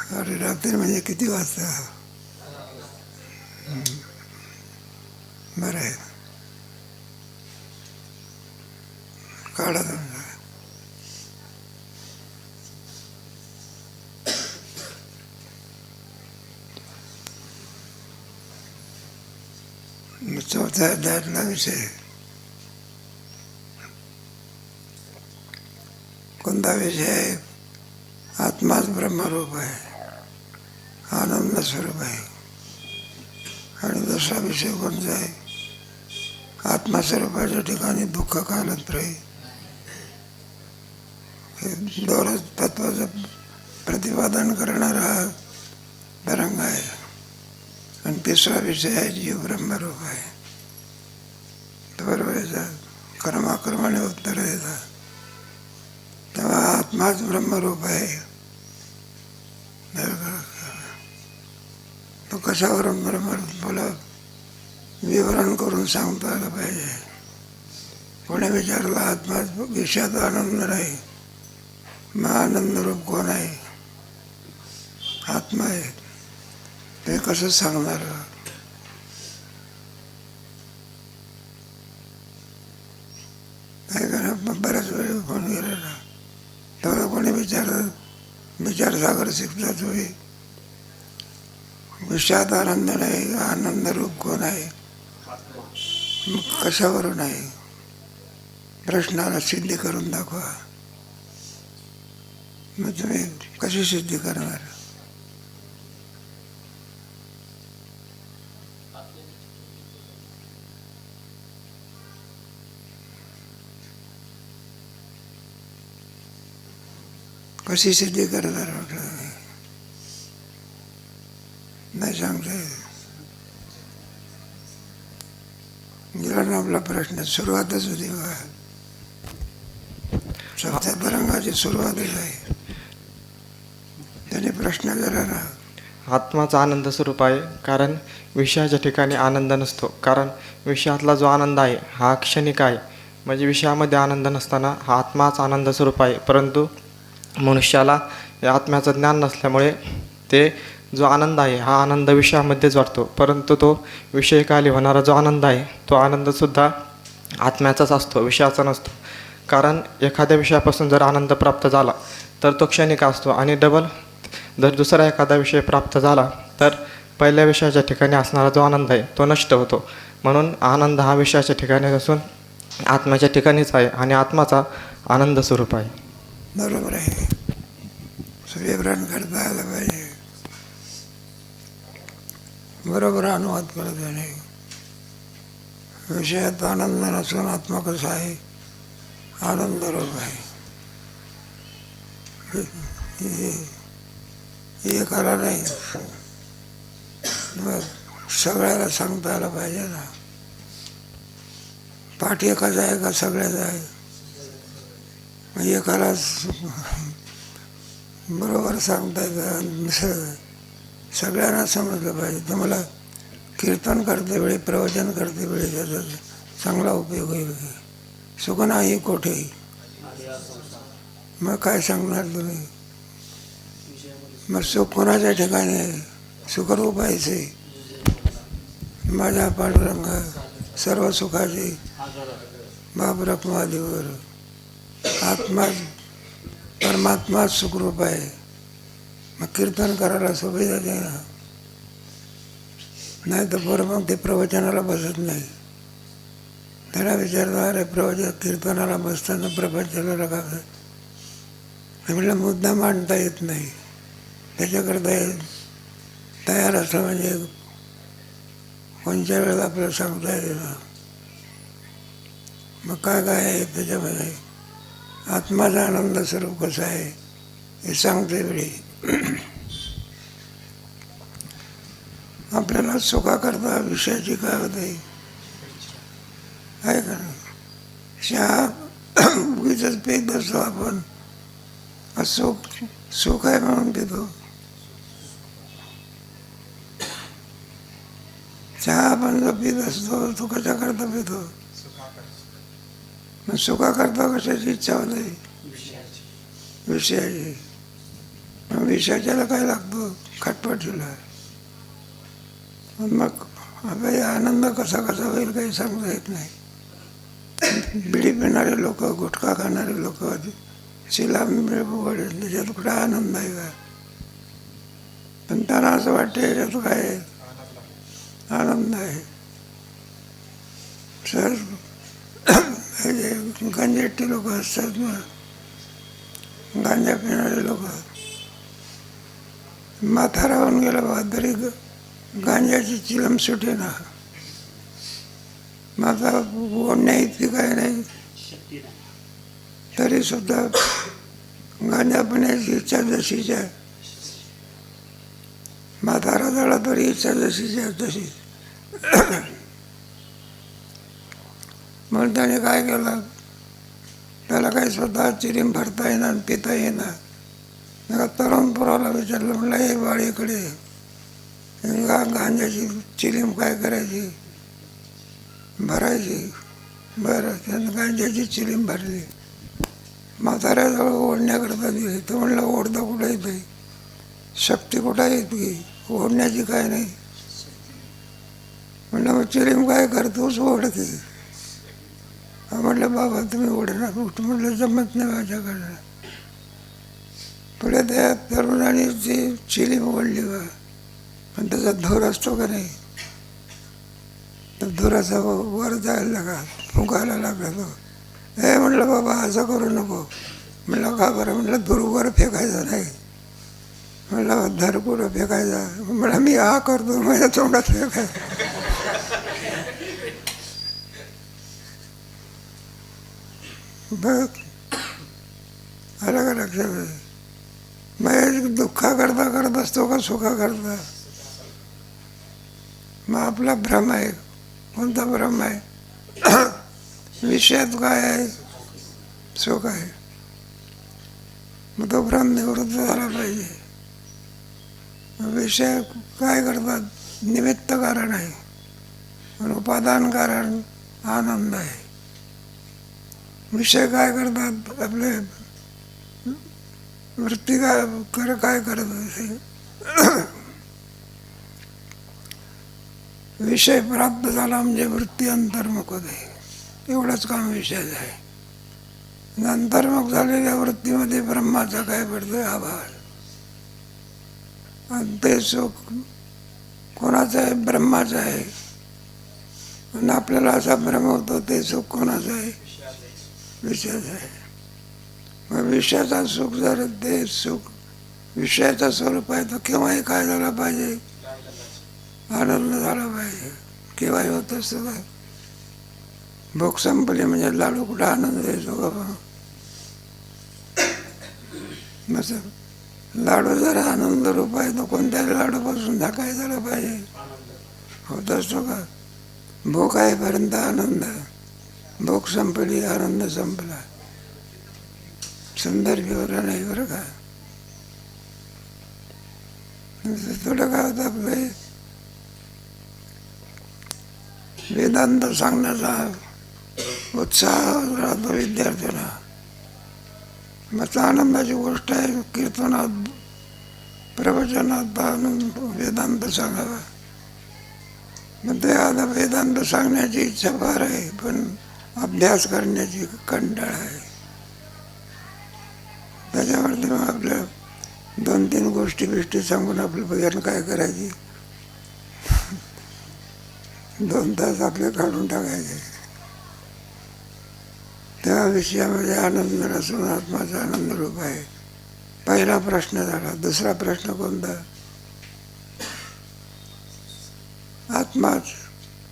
अरे रात्री म्हणजे किती वाजता? बरं आहे, काढा तुमचा. चौथ्या अध्यायातला विषय कोणता विषय आहे? आत्माच ब्रह्मरूप आहे, आनंद स्वरूप आहे. आणि दुसरा विषय कोणता आहे? आत्मस्वरूपाच्या ठिकाणी दुःख कालत राहील. हे दोनच तत्वाचं प्रतिपादन करणारा हा तरंग आहे. आणि तिसरा विषय आहे जीव ब्रह्मरूप आहे. बरोबर येतात, कर्माक्रमाने उत्तर येतात. तेव्हा आत्माच ब्रह्मरूप आहे. तो कशावरून ब्रह्मरूप मला विवरण करून सांगता आलं पाहिजे. कोणी विचारला आत्मा विषयात आनंद नाही, मग आनंदरूप कोण आहे? आत्मा आहे. ते कसं सांगणार? काय करा, बऱ्याच वेळ फोन गेलेला तेव्हा कोणी विचारसागर शिकता तुम्ही विषयात आनंद नाही, आनंदरूप कोण आहे? मग कशावरून आहे? प्रश्नाला सिद्धी करून दाखवा. मग तुम्ही कशी सिद्धी करणार? कशी सिद्धी करणार म्हटलं नाही सांगता येत. गेला ना आपला प्रश्न. सुरुवातच होती बघा, चौथ्या तरंगाची सुरुवातच आहे. त्याने प्रश्न केला ना, आत्माचा आनंद स्वरूप आहे, कारण विषयाच्या ठिकाणी आनंद नसतो. कारण विषयातला जो आनंद आहे हा क्षणिक आहे. म्हणजे विषयामध्ये आनंद नसताना हा आत्माच आनंद स्वरूप आहे. परंतु मनुष्याला या आत्म्याचं ज्ञान नसल्यामुळे ते जो आनंद आहे हा आनंद विषयामध्येच वाटतो. परंतु तो विषयकाली होणारा जो आनंद आहे तो आनंदसुद्धा आत्म्याचाच असतो, विषयाचा नसतो. कारण एखाद्या विषयापासून जर आनंद प्राप्त झाला तर तो क्षणिक असतो. आणि डबल जर दुसरा एखादा विषय प्राप्त झाला तर पहिल्या विषयाच्या ठिकाणी असणारा जो आनंद आहे तो नष्ट होतो. म्हणून आनंद हा विषयाच्या ठिकाणी असून आत्म्याच्या ठिकाणीच आहे आणि आत्माचा आनंद स्वरूप आहे. बरोबर आहे. सूर्यग्रहण करता आलं पाहिजे. बरोबर अनुवाद करत नाही. विषयात आनंद नसून आत्मा कसा आहे? आनंदरूप आहे. एकाला नाही, मग सगळ्याला सांगता आलं पाहिजे ना. पाठ एकाचा आहे का सगळ्याचा आहे? एकालाच बरोबर सांगता येतं, सगळ्यांना समजलं पाहिजे. तर मला कीर्तन करते वेळी, प्रवचन करते वेळी त्याचा चांगला उपयोग होईल. सुख नाही कोठे, मग काय सांगणार तुम्ही? मग सुख कोणाच्या ठिकाणी आहे? सुखरूप आहेचे. माझ्या पांडुरंग सर्व सुखाचे बाप रखमादेवर. आत्मा परमात्माच सुखरूप आहे. मग कीर्तन करायला सुविधा दे ना. नाही तर बरं मग ते प्रवचनाला बसत नाही. त्याला विचारतो, अरे प्रवचन कीर्तनाला बसताना प्रपंचाला का? म्हटलं मुद्दा मांडता येत नाही, त्याच्याकरता तयार असं म्हणजे कोणत्या वेळेला आपल्याला सांगता येते ना. मग काय काय आहे त्याच्यामध्ये? आत्माचा आनंद स्वरूप कसं आहे हे सांगते वेळी आपल्याला सुखाकरता विषयाची काय होते आहे का? चहा उगीच पेत असतो आपण, सुख आहे म्हणून पितो. चहा आपण जो पित असतो तो कशाकरता पितो? मग सुखाकरता कशाची इच्छा होते? विषयाची. विषयाच्याला काय लागतो खटपटीला. मग आता हे आनंद कसा कसा होईल काही सांगता येत नाही. बिडी पिणारे लोक, गुटखा खाणारे लोक, शिलाम वडील, त्याच्यात कुठे आनंद आहे का? पण त्यांना असं वाटतं याच्यात काय आनंद आहे. सर गांजेटी लोक असतात ना, गांजा पिणारे लोक, म्हातारा होऊन गेला बा तरी गांजाची चिलम सुटे ना. माझा ओढण्या इतकी काय नाही, तरी सुद्धा गांजा पिण्याची इच्छा जशीच आहे. म्हातारा झाला तरी इच्छा जशीच आहे तशीच. म्हणून त्याने काय केलं, त्याला काही स्वतः चिरीम भरता येणार पिता येणार. तरुण पोराला विचारलं, म्हटलं हे बाळीकडे गांजाची चिलीम काय करायची, भरायची. बरं, त्यानं गांजाची चिलीम भरली. म्हाताऱ्याजवळ ओढण्याकरता दिली. तर म्हणलं ओढता कुठं येते, शक्ती कुठं येते, ओढण्याची काय नाही. म्हणलं मग चिलीम काय करतोस, ओढ की. म्हटलं बाबा तुम्ही ओढणार कुठं, म्हटलं जमत नाही माझ्याकडं. पुढे त्या तरुणाने ती चिलीम ओढली बा. पण त्याचा धूर असतो का नाही, तर धुराचा वर जायला लागा, फुंकायला लागला तो. हे म्हटलं बाबा असं करू नको. म्हटलं का बरं, म्हटलं धूर वर फेकायचा नाही. म्हटलं धर कुठं फेकायचा, म्हटलं मी हा करतो माझ्या तोंडात फेकायचा. बघ आलं का लक्षात. मग दुःखा करता करत असतो का सुखा करता. मग आपला भ्रम आहे. कोणता भ्रम आहे, विषयात काय आहे, सुख आहे. मग तो भ्रम निवृत्त झाला पाहिजे. विषय काय करतात, निमित्त कारण आहे, पण उपादान कारण आनंद आहे. विषय काय करतात, आपले वृत्ती काय करत असेल. विषय प्राप्त झाला म्हणजे वृत्ती अंतर्मुख होते, एवढंच काम विषयाचं आहे. अंतर्मुख झालेल्या वृत्तीमध्ये ब्रह्माचा काय पडतोय, आभास. आणि ते सुख कोणाचं आहे, ब्रह्माचं आहे. आणि आपल्याला असा भ्रम होतो ते सुख कोणाचं आहे, विषयाचं आहे. मग विषयाचा सुख जर ते सुख विषयाचा स्वरूप आहे तर केव्हाही काय झाला पाहिजे, आनंद झाला पाहिजे. केव्हाही होत असतो काय. भूक संपली म्हणजे लाडू कुठं आनंद द्यायचो बाबा. लाडू जर आनंद रूप आहे तर कोणत्या लाडूपासून काय झालं पाहिजे, होत असतो का. भूक आहेपर्यंत आनंद, भूक संपली आनंद संपला. सुंदर विवरण नाही बरं का. थोडं काय होतं आपले वेदांत सांगण्याचा उत्साह राहतो विद्यार्थ्याला. मग आनंदाची गोष्ट आहे, कीर्तनात प्रवचनात वेदांत सांगावा. मग ते आता वेदांत सांगण्याची इच्छा फार आहे, पण अभ्यास करण्याची कंटाळा आहे. त्याच्यावरती मग आपल्या 2-3 गोष्टी सांगून आपलं भजन काय करायची, 2 तास आपले काढून टाकायचे. त्या विषयामध्ये आनंद नसून आत्माचा आनंद रूप आहे. पहिला प्रश्न झाला. दुसरा प्रश्न कोणता,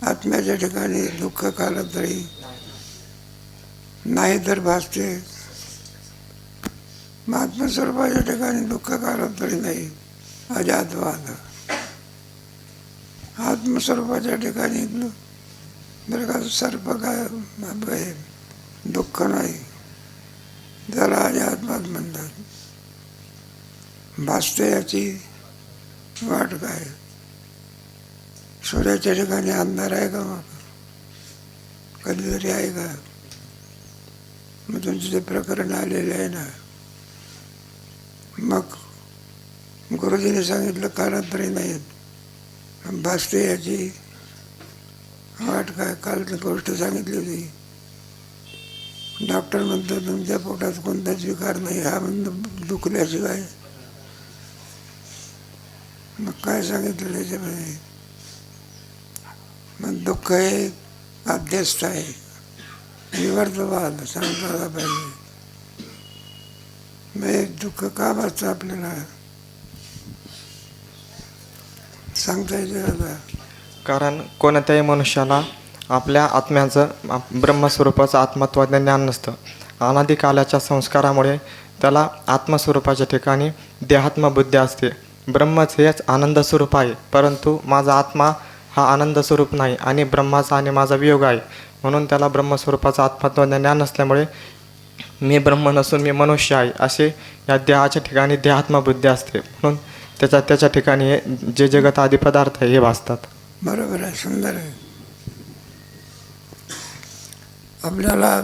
आत्म्याच्या ठिकाणी दुःख कालं तरी नाही तर भासते. आत्मस्वरूपाच्या ठिकाणी दुःख कालं तरी नाही, अजातवाद. आत्मस्वरूपाच्या ठिकाणी बरं का सर्प काय दुःख नाही, त्याला अजातवाद म्हणतात. भासते याची वाट काय. सूर्याच्या ठिकाणी अंधार आहे का, मग कधीतरी आहे का. मग तुमचे ते प्रकरण आलेले आहे ना. मग गुरुजीने सांगितलं कालांतरी नाही भासते याची वाट काय. काल गोष्ट सांगितली होती. डॉक्टर म्हणतो तुमच्या पोटात कोणताच विकार नाही, हा म्हणतो दुखल्याशिवाय. मग काय सांगितलं त्याच्यामध्ये? मग दुःख हे अध्यस्त आहे, विवर्तवाद सांगता आला पाहिजे. मग दुःख का वाचतं आपल्याला सांगता येते आता. कारण कोणत्याही मनुष्याला आपल्या आत्म्याचं ब्रह्मस्वरूपाचं आत्मत्वाचं ज्ञान नसतं. अनादिकालाच्या संस्कारामुळे त्याला आत्मस्वरूपाच्या ठिकाणी देहात्मबुद्धी असते. ब्रह्मच हेच आनंद स्वरूप आहे, परंतु माझा आत्मा हा आनंद स्वरूप नाही आणि ब्रह्माचा आणि माझा वियोग आहे. म्हणून त्याला ब्रह्मस्वरूपाचं आत्मत्वाचं ज्ञान नसल्यामुळे मी ब्रह्म नसून मी मनुष्य आहे असे या देहाच्या ठिकाणी देहात्मबुद्धी असते. म्हणून त्याच्या ठिकाणी जे जगत आदी पदार्थ आहे हे भासतात. बरोबर आहे, सुंदर आहे. आपल्याला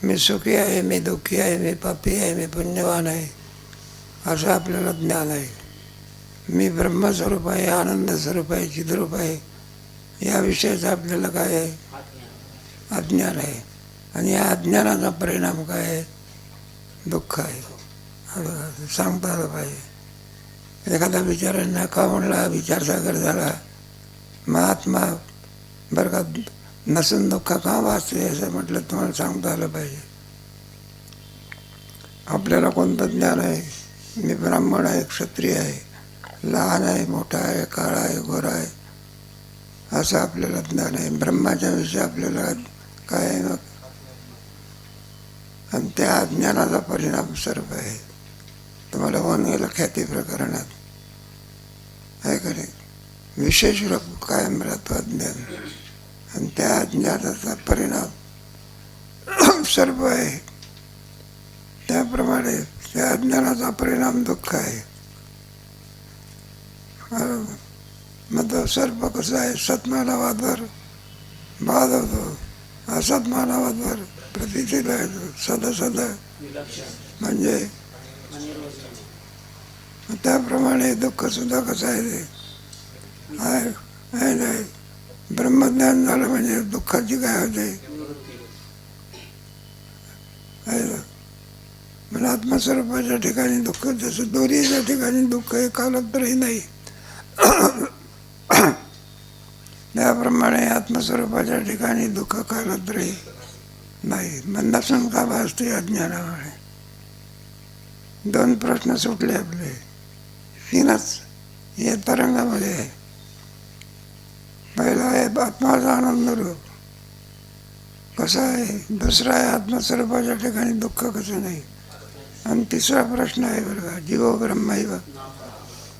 मी सुखी आहे, मी दुःखी आहे, मी पापी आहे, मी पुण्यवान आहे असं आपल्याला ज्ञान आहे. मी ब्रह्मस्वरूप आहे, आनंद स्वरूप आहे, चिद्रूप आहे या विषयाचं आपल्याला काय आहे? अज्ञान आहे. आणि या अज्ञानाचा परिणाम काय आहे? दुःख आहे. सांगता आलं पाहिजे. एखादा विचारांना का म्हणला विचारसागर झाला महात्मा बरं का नसून दुःख का वाचते असं म्हटलं तुम्हाला सांगता आलं पाहिजे. आपल्याला कोणतं ज्ञान आहे? मी ब्राह्मण आहे, क्षत्रिय आहे, लहान आहे, मोठा आहे, काळा आहे, गोरा आहे असं आपल्याला ज्ञान आहे. ब्रह्माच्या विषयी आपल्याला काय आहे मग? आणि त्या अज्ञानाचा परिणाम सर्व आहे. तुम्हाला वनवेला ख्याती प्रकरणात आहे का नाही? विशेष रूप कायम राहतो अज्ञान आणि त्या अज्ञानाचा परिणाम सर्व आहे. त्याप्रमाणे त्या अज्ञानाचा परिणाम दुःख आहे. मग तो सर्प कसा आहे? सत्मानवादावर बाद होतो, असत्मानवादावर प्रतीतीला येतो. सदा म्हणजे त्याप्रमाणे दुःख सुद्धा कसं आहे ते आहे नाही. ब्रह्मज्ञान झालं म्हणजे दुःखाची काय होते? म्हणजे आत्मस्वरूपाच्या ठिकाणी दुःख जसं दोरीच्या ठिकाणी दुःख हे कालांतरही नाही त्याप्रमाणे आत्मस्वरूपाच्या ठिकाणी दुःख कालांतरही नाही. मग नसून का भासते? अज्ञानामुळे. दोन प्रश्न सुटले आपले. तीनच या तरंगामध्ये आहे. पहिला आहे आत्माचा आनंद रूप कसा आहे, दुसरा आहे आत्मस्वरूपाच्या ठिकाणी दुःख कसं नाही, आणि तिसरा प्रश्न आहे बरं, जीवो ब्रह्मैव,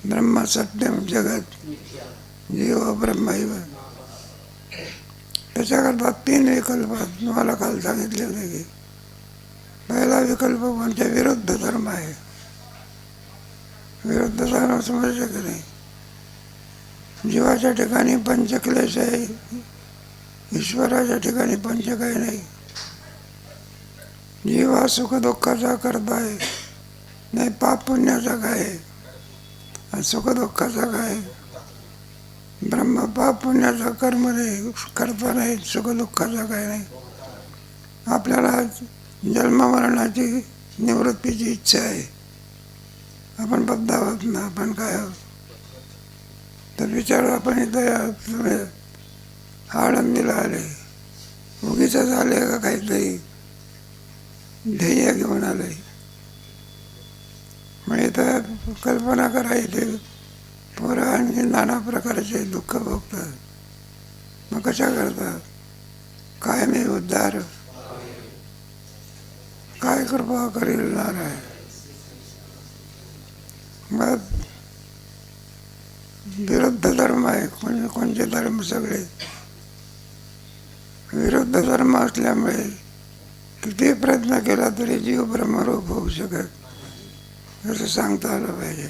ब्रह्म सत्यम जगत जीवो ब्रह्मैव. त्याच्याकरता तीन विकल्प तुम्हाला काल सांगितले होते की पहिला विकल्प म्हणजे विरुद्ध धर्म आहे. विरुद्ध धर्म समजले की नाही? जीवाच्या ठिकाणी पंचक्लेश आहे, ईश्वराच्या ठिकाणी पंच काही नाही. जीव हा सुख दुःखाचा करता आहे, नाही पाप पुण्याचा काय आहे, सुख दुःखाचा काय आहे. ब्रह्म पाप पुण्याचा कर्म नाही, करता नाही, सुख दुःखाचा काय नाही. आपल्याला जन्ममरणाची निवृत्तीची इच्छा आहे. आपण बद्ध आहोत ना, आपण काय आहोत तर विचार आपण इथं आळंदीला आले, उगीच आले का काहीतरी ध्येय घेऊन आले. मग इथं कल्पना करायची पोरं आणखी नाना प्रकारचे दुःख भोगतात. मग कशा करतात? काय मी उद्धार, काय कृपा करील नारायण. मग विरुद्ध धर्म आहे. कोणते धर्म? सगळे विरुद्ध धर्म असल्यामुळे किती प्रयत्न केला तरी जीव ब्रह्मरूप होऊ शकत असं सांगता आलं पाहिजे.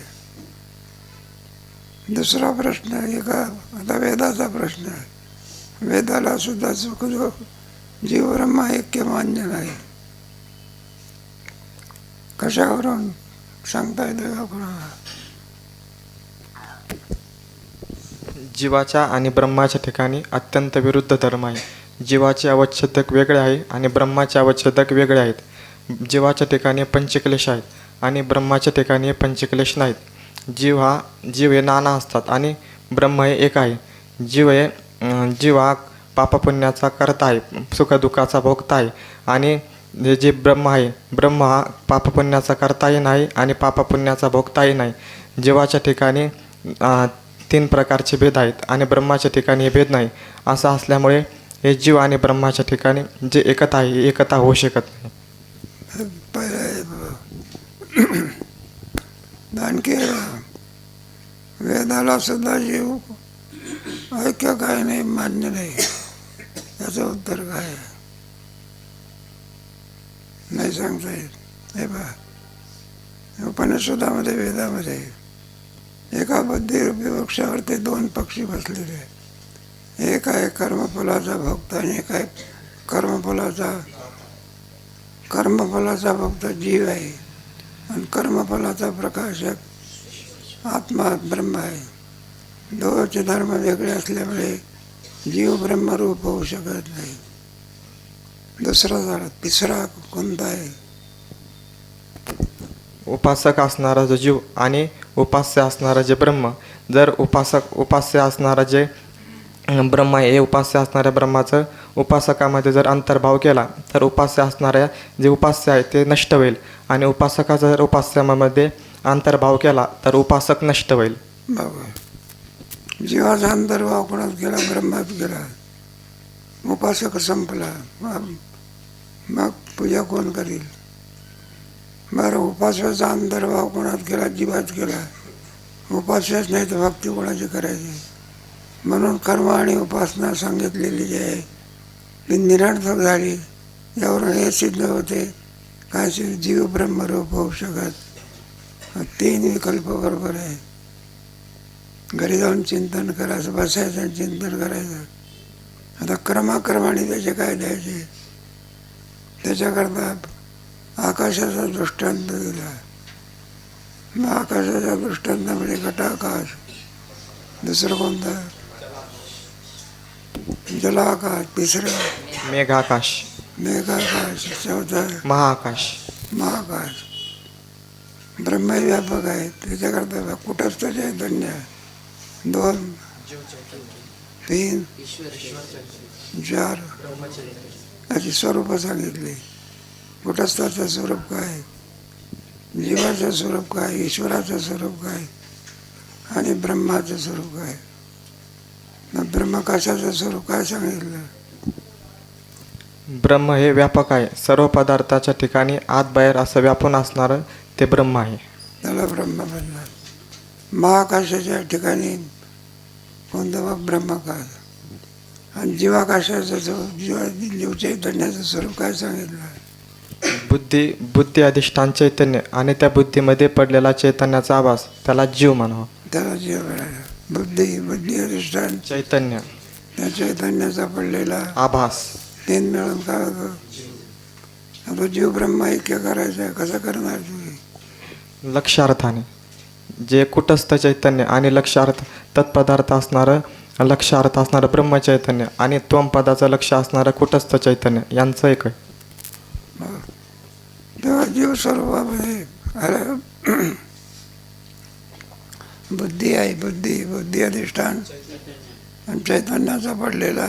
दुसरा प्रश्न आहे का आता वेदाचा प्रश्न आहे. वेदाला सुद्धा सुख जीव ब्रह्म ऐक्य मान्य नाही. कशावरून? सांगता येतं का कोणाला? जीवाच्या आणि ब्रह्माच्या ठिकाणी अत्यंत विरुद्ध धर्म आहे. जीवाचे अवच्छेदक वेगळे आहे आणि ब्रह्माचे अवच्छेदक वेगळे आहेत. जीवाच्या ठिकाणी पंचक्लेश आहेत आणि ब्रह्माच्या ठिकाणी पंचक्लेश नाहीत. जीव हे नाना असतात आणि ब्रह्म हे एक आहे. जीव हा पापपुण्याचा करता आहे, सुखदुःखाचा भोगता आहे. आणि जे ब्रह्म आहे, ब्रह्म हा पापपुण्याचा करताही नाही आणि पापपुण्याचा भोगताही नाही. जीवाच्या ठिकाणी 3 प्रकारचे भेद आहेत आणि ब्रह्माच्या ठिकाणी हे भेद नाही. असं असल्यामुळे हे जीव आणि ब्रह्माच्या ठिकाणी जे एकता आहे, ही एकता होऊ शकत नाही. आणखी वेदाला सुद्धा जीव ऐक्य काय नाही, मान्य नाही. याचं उत्तर काय आहे? नाही सांगता येत. हे पहा, उपनिषदामध्ये वेदामध्ये एका बुद्धिरूपी वृक्षावरती 2 पक्षी बसलेले आहेत. एक आहे कर्मफलाचा भक्त आणि एक आहे कर्मफलाचा भक्त जीव आहे आणि कर्मफलाचा प्रकाशक आत्मा ब्रह्म आहे. दोघांचे धर्म वेगळे असल्यामुळे जीव ब्रह्मरूप होऊ शकत नाही. दुसरा झाला, तिसरा कोणता आहे? उपासक असणारा जो जीव आणि उपास्य असणारा जे ब्रह्म. जर उपास्य असणारा जे ब्रह्म आहे, हे उपास्य असणाऱ्या ब्रह्माचं उपासकामध्ये जर अंतर्भाव केला तर उपास्य असणाऱ्या जे उपास्य आहे ते नष्ट होईल आणि उपासकाचा जर उपास्यामध्ये अंतर्भाव केला तर उपासक नष्ट होईल. बरोबर. जीवाचा अंतर्भाव कोणात गेला? ब्रह्मात गेला. उपासक संपला. मग पूजा कोण करील? बरं, उपासाचा अंतर्भाव कोणात गेला? जीवात गेला. उपास्यच नाही तर भक्ती कोणाची करायची? म्हणून कर्म आणि उपासना सांगितलेली जी आहे ती निरर्थक झाली. यावरून हे सिद्ध होते काय? जीव ब्रह्मरूप होऊ शकत. 3 विकल्प बरोबर आहे. घरी जाऊन चिंतन करायचं, बसायचं, चिंतन करायचं. आता क्रमाक्रमाने त्याचे काय द्यायचे? त्याच्याकरता आकाशाचा दृष्टांत दिला. मग आकाशाचा दृष्टांत म्हणजे घटाकाश. दुसरं कोणतं? जलाकाश. तिसरं मेघाकाश. चौथं महाआकाश. महाकाश. ब्रह्मव्यापक आहे. त्याच्याकरता कुटस्थ चैतन्य 2, 3, 4 याची स्वरूपं सांगितली. कुटस्थाचं स्वरूप काय, जीवाचं स्वरूप काय, ईश्वराचं स्वरूप काय आणि ब्रह्माचं स्वरूप काय. मग ब्रह्मकाशाचं स्वरूप काय सांगितलं? ब्रह्म हे व्यापक आहे. सर्व पदार्थाच्या ठिकाणी आत बाहेर असं व्यापून असणारं ते ब्रह्म आहे. त्याला ब्रह्म म्हणणार. महाकाशाच्या ठिकाणी कोणतं? मग ब्रह्मकाश. आणि जीवाकाशाचं जीव चैतन्याचं स्वरूप काय सांगितलं? बुद्धी अधिष्ठान चैतन्य आणि त्या बुद्धीमध्ये पडलेला चैतन्याचा आभास, त्याला जीव म्हणावा. त्याला जीव म्हणायला. बुद्धी अधिष्ठान चैतन्य, त्या चैतन्याचा पडलेला आभास, 3 मिळून काय होतं? आता जीव ब्रह्म ऐक्य करायचं आहे. कसं करणार तुम्ही? लक्षार्थाने. जे कुटस्थ चैतन्य आणि लक्षार्थ तत्पदार्थ असणारं लक्षार्थ असणारं ब्रह्मचैतन्य आणि त्वम पदाचं लक्ष असणारं कुटस्थ चैतन्य यांचं एक आहे. तेव्हा जीव स्वरूपामध्ये बुद्धी आहे. बुद्धी अधिष्ठान आणि चैतन्याचा पडलेला.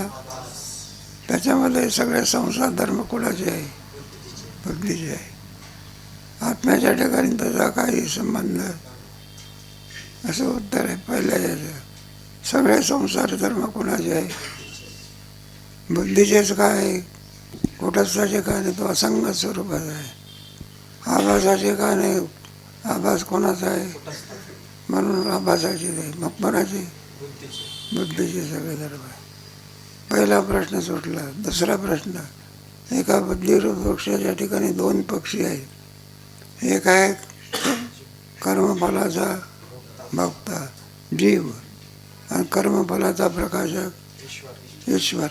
त्याच्यामध्ये सगळे संसार धर्म कुणाचे आहे? बुद्धीचे आहे. आत्म्याच्या ठिकाणी त्याचा काही संबंध? असं उत्तर आहे पहिल्या याचं. सगळे संसार धर्म कुणाचे आहे? बुद्धीचेच काय? कुटस्थाचे काय नाही? तो असंग स्वरूपाचा आहे. आभासाचे काय नाही? आभास कोणाचा आहे? म्हणून आभासाचे नाही. मग कोणाचे? बुद्धीचे सगळे धर्म आहे. पहिला प्रश्न सुटला. दुसरा प्रश्न, एका बुद्धिरूप वृक्षाच्या ठिकाणी 2 पक्षी आहेत. एक आहे कर्मफलाचा भक्त जीव आणि कर्मफलाचा प्रकाशक ईश्वर.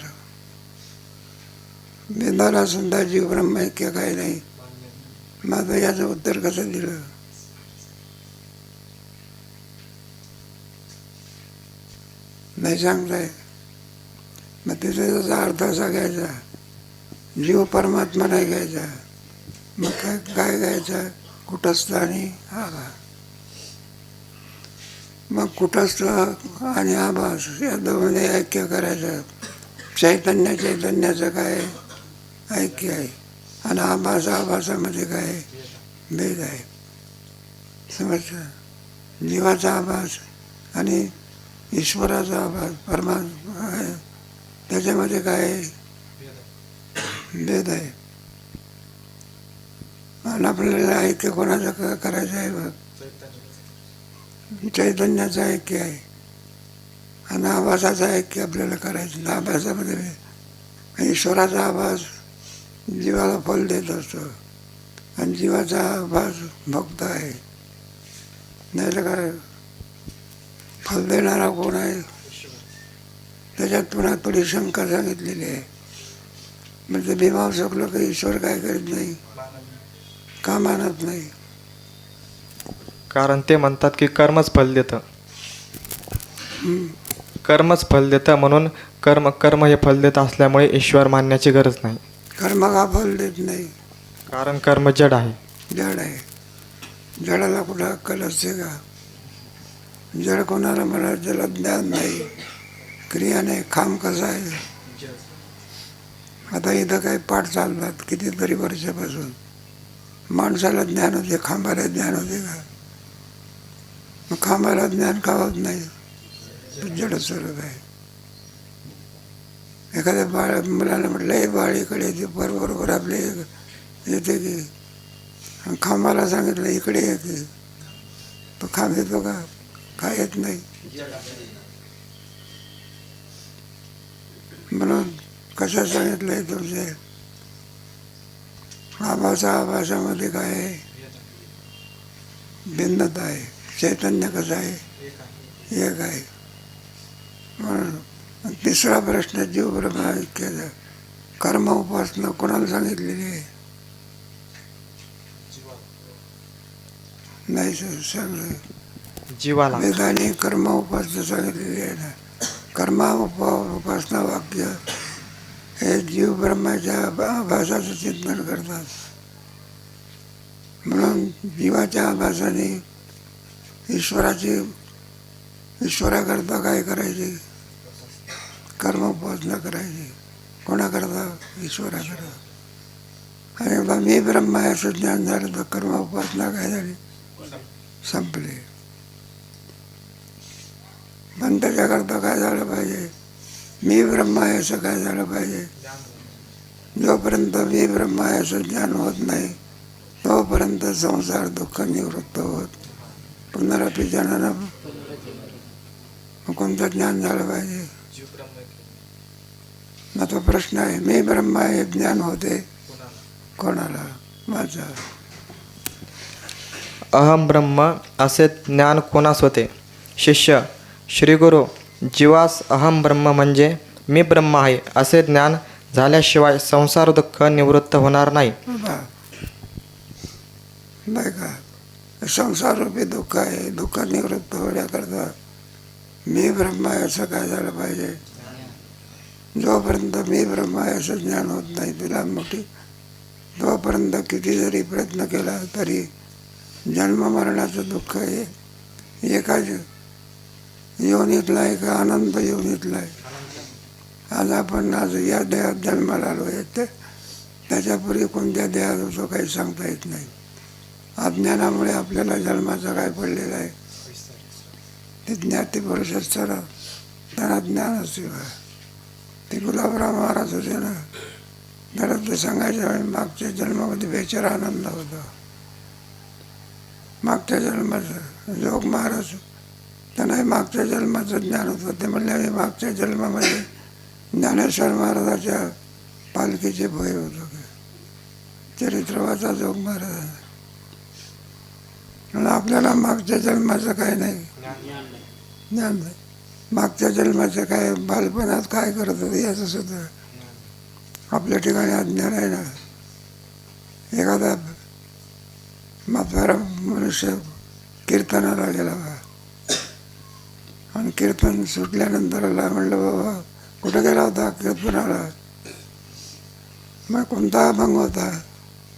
वेदाला सुद्धा जीव ब्रह्म ऐक्य काय नाही. मग याचं उत्तर कसं दिलं? नाही सांगता येत. मग तिथे त्याचा अर्थ असा घ्यायचा, जीव परमात्मा नाही घ्यायचा. मग काय घ्यायचा? कुटस्थ आणि आभास. मग कुटस्थ आणि आभास या दोन्ही ऐक्य करायचं. चैतन्याचं काय ऐक्य आहे आणि आभासामध्ये काय भेद आहे. समजतं? जीवाचा आभास आणि ईश्वराचा आभास परमात्मा आहे, त्याच्यामध्ये काय भेद आहे. आणि आपल्याला ऐक्य कोणाचं करायचं आहे? बघ, चैतन्याचं ऐक्य आहे आणि आभासाचं ऐक्य आपल्याला करायचं. आभासामध्ये ईश्वराचा आभास जीवाला फल देत असतो आणि जीवाचा आभास भक्त आहे. नाही तर काय फल देणारा कोण आहे? त्याच्यात पुन्हा थोडी शंका सांगितलेली आहे. म्हणजे मीमांसक लोक ईश्वर काय करीत नाही, का मानत नाही? कारण ते म्हणतात की कर्मच फल देतं. कर्मच फल देतं, म्हणून कर्म हे फल देत असल्यामुळे ईश्वर मानण्याची गरज नाही. कर्म का फल देत नाही? कारण कर्म जड आहे. जड आहे. जडाला कुठं अक्कल असते का? जड कोणाला म्हणा, ज्याला ज्ञान नाही, क्रिया नाही, खांब कसा आहे? आता इथं काही पाठ चालतात कितीतरी वर्षापासून. माणसाला ज्ञान होते, खांबाला ज्ञान होते का? मग खांबाला ज्ञान का होत नाही? जड स्वरूप आहे. एखाद्या मुलाला म्हटलं, हे बाळीकडे येते, बरोबर आपले येते की? खांबाला सांगितलं इकडे येते, तो खांब येतो का? काय येत नाही. म्हणून कसं सांगितलंय तुमचे? आभासामध्ये काय आहे? भिन्नता आहे. चैतन्य कसं आहे? एक आहे. म्हणून तिसरा प्रश्न जीव ब्रह्म ऐक्याचा. कर्म उपासना कोणाला सांगितलेली आहे? नाही सांगलं. जीवाला. वेदाने कर्म उपासना सांगितलेली आहे ना. उपासना वाक्य हे जीव ब्रह्माच्या आभासाचं चिंतन करतात. म्हणून जीवाच्या आभासाने ईश्वराकरता काय करायचे? कर्म उपासना करायची. कोणाकरता? ईश्वराकरता. आणि एकदा मी ब्रह्म आहे असं ज्ञान झालं तर कर्म उपासना काय झाली? संपली. पण त्याच्याकरता काय झालं पाहिजे? मी ब्रह्म आहे असं काय झालं पाहिजे? जोपर्यंत मी ब्रह्म आहे असं ज्ञान होत नाही तोपर्यंत संसार दुःख निवृत्त होत पुनरपि जननम. कोणतं ज्ञान झालं पाहिजे? मग तो प्रश्न आहे, मी ब्रह्म आहे ज्ञान होते कोणाला? माझा अहम ब्रह्म असे ज्ञान कोणास होते? शिष्य, श्री गुरु, जीवास अहम ब्रह्म म्हणजे मी ब्रह्म आहे असे ज्ञान झाल्याशिवाय संसार दुःख निवृत्त होणार नाही. नाही का? संसार रूपी दुःख आहे. दुःख निवृत्त होण्याकरता मी ब्रह्म आहे असं काय झालं पाहिजे? जोपर्यंत मी ब्रह्म आहे असं ज्ञान होत नाही तुला मोठी, तोपर्यंत किती जरी प्रयत्न केला तरी जन्म मरणाचं दुःख हे एकाच योनीतला आहे का अनंत योनीतला आहे? आज आपण या देहात जन्माला आलो आहे, त्याच्यापूर्वी कोणत्या देहात होतो काही सांगता येत नाही. अज्ञानामुळे आपल्याला जन्माचं काय पडलेलं आहे ते ज्ञाती पुरुष असताना त्यांना ज्ञान असते. ते गुलाबराव महाराज होते ना, त्याला ते सांगायच्या वेळी मागच्या जन्मामध्ये बेचारा आनंद होता. मागच्या जन्माचं जोग महाराज त्यांनाही मागच्या जन्माचं ज्ञान होतं. ते म्हणले मी मागच्या जन्मामध्ये ज्ञानेश्वर महाराजाच्या पालखीचे भय होतो. चरित्रवाचा जोग महाराज. आपल्याला मागच्या जन्माचं काय नाही ज्ञान नाही. मागच्या जन्माचं काय, बालपणात काय करत होते याचं सुद्धा आपल्या ठिकाणी अज्ञान आहे ना. एखादा म्हातारा मनुष्य कीर्तनाला गेला आणि कीर्तन सुटल्यानंतरला म्हणलं, बाबा कुठं गेला होता कीर्तनाला? मग कोणता अभंग होता?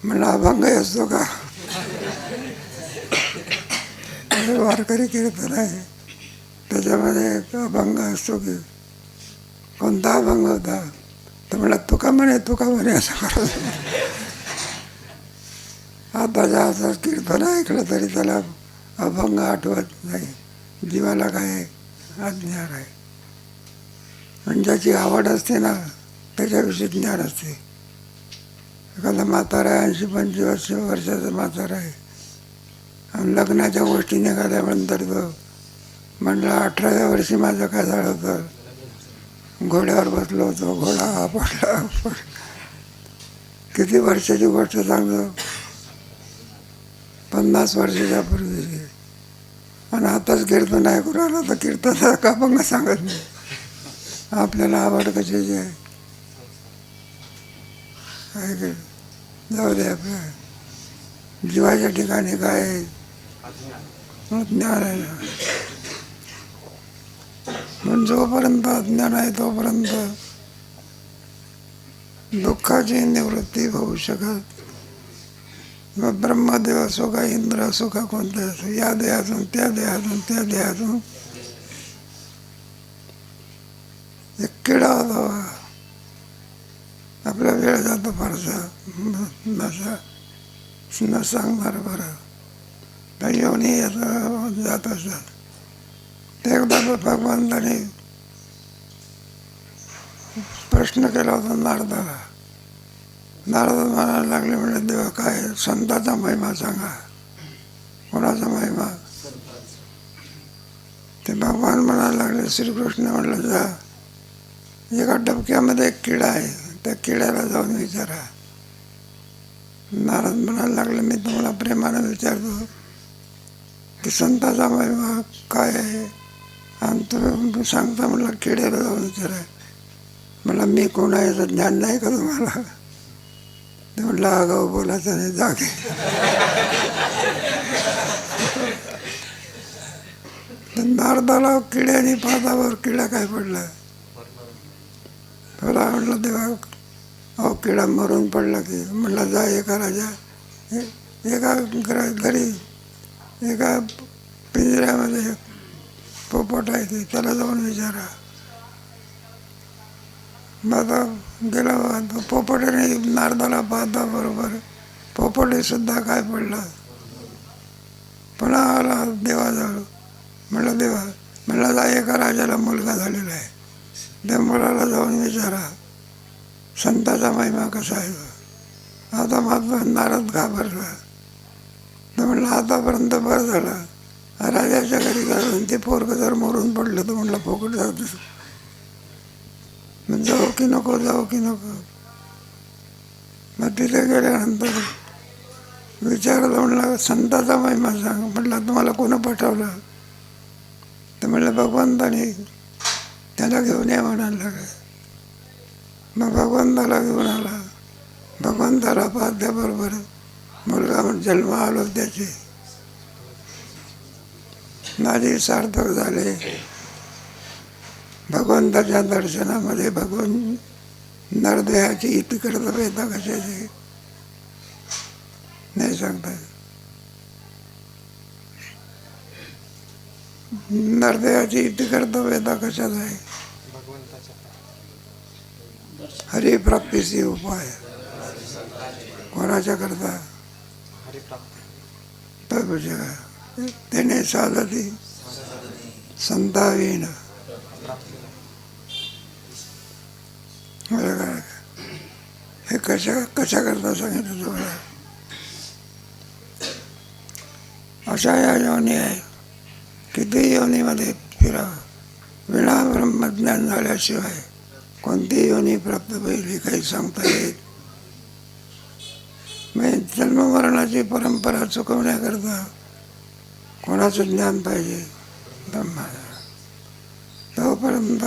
म्हणलं अभंगही असतो का? वारकरी कीर्तन आहे, त्याच्यामध्ये एक अभंग असतो की. कोणता अभंग होता? तर म्हणलं तुका म्हणे असं करत. आताच्या असं कीर्तन ऐकलं तरी त्याला अभंग आठवत नाही. जीवाला काय अज्ञान आहे. आणि ज्याची आवड असते ना त्याच्याविषयी ज्ञान असते. एखादा म्हातारा आहे, 80-85 वर्षाचा म्हातारा आहे, आणि लग्नाच्या गोष्टी निघाल्यानंतर तो म्हणला 18व्या वर्षी माझं काय झालं होतं, घोड्यावर बसलो होतो, घोडा हा पडला. किती वर्षाची गोष्ट सांगतो? 50 वर्षाच्या पूर्वीची. आणि आताच कीर्तन ऐकून राहिलं तर कीर्तनाचा का पण सांगत नाही. आपल्याला आवड कशाची आहे? जाऊ दे. आपल्या जीवाच्या ठिकाणी काय आहे? ज्ञान आहे ना. पण जोपर्यंत अज्ञान आहे तोपर्यंत दुःखाची निवृत्ती होऊ शकत. मग ब्रह्मदेव असो का इंद्र असो का कोणते असो, या देहातून त्या देहातून त्या देहातून एक किडा होता. आपला वेळ जातो फारसा नसा न सांगणार बरं. तर योनी जात असतात. ते एकदा भगवंताने प्रश्न केला होता नारदाला. नारद म्हणायला लागले, म्हणजे देवा काय संताचा महिमा सांगा. कोणाचा महिमा? ते भगवान म्हणायला लागले, श्रीकृष्ण म्हटलं जा, एका डबक्यामध्ये एक किडा आहे, त्या किड्याला जाऊन विचारा. नारद म्हणायला लागले, मी तुम्हाला प्रेमानं विचारतो की संताचा महिमा काय आहे, आणि तुम्ही सांगता म्हटलं किड्याला जाऊन विचारा. मला मी कोण आहे याचं ज्ञान नाही का तुम्हाला? ते म्हटलं आगाऊ बोलायचं नाही, जागे. नारदाला किड्याने पातावर किडा काय पडला. मला म्हटलं तेव्हा अहो किडा मरून पडला की. म्हटलं जा एका राजा एका घरी एका पिंजऱ्यामध्ये पोपट आहे ते, त्याला जाऊन विचारा. माझा गेला तो पोपटाने नारदाला पाहता बरोबर पोपटे सुद्धा काय पडला. पुन्हा आला देवाजवळ. म्हटलं देवा, म्हणलं जा एका राजाला मुलगा झालेला आहे, त्या मुलाला जाऊन विचारा संताचा महिमा कसा आहे. आता मात्र नारद घाबरला. तर म्हणलं आतापर्यंत बरं झालं, राजाच्या घरी घालून ते पोरग जर मरून पडलं तर म्हणलं फोकट जात. मग जाऊ की नको, जाऊ की नको. मग तिथे गेल्यानंतर विचारलं, म्हणलं संताचा महिमा सांग. म्हटलं तुम्हाला कोणं पाठवलं? तर म्हणलं भगवंताने, त्याला घेऊन या म्हणायला लागले. मग भगवंताला घेऊन आला. भगवंताला पाहत्याबरोबर मुलगा जन्म आलो त्याचे. माझे सार्थक झाले. भगवंताच्या दर्शनामध्ये भगवान नरदेहाची इति कर्तव्यता कशाची नाही सांगता. नरदेहाची इति कर्तव्यता कशात आहे? हरिप्राप्तीची उपाय. कोणाच्या करता? प्रभूच्या. त्याने साधती संतावीन. हे कशा करता सांगितलं तुम्हाला? अशा या योनी आहे. किती योनीमध्ये फिरावं, विना ब्रह्मज्ञान झाल्याशिवाय कोणती योनी प्राप्त होईल हे काही सांगता येईल. म्हणजे जन्ममरणाची परंपरा चुकवण्याकरता कोणाचं ज्ञान पाहिजे? ब्रह्माचं. तोपर्यंत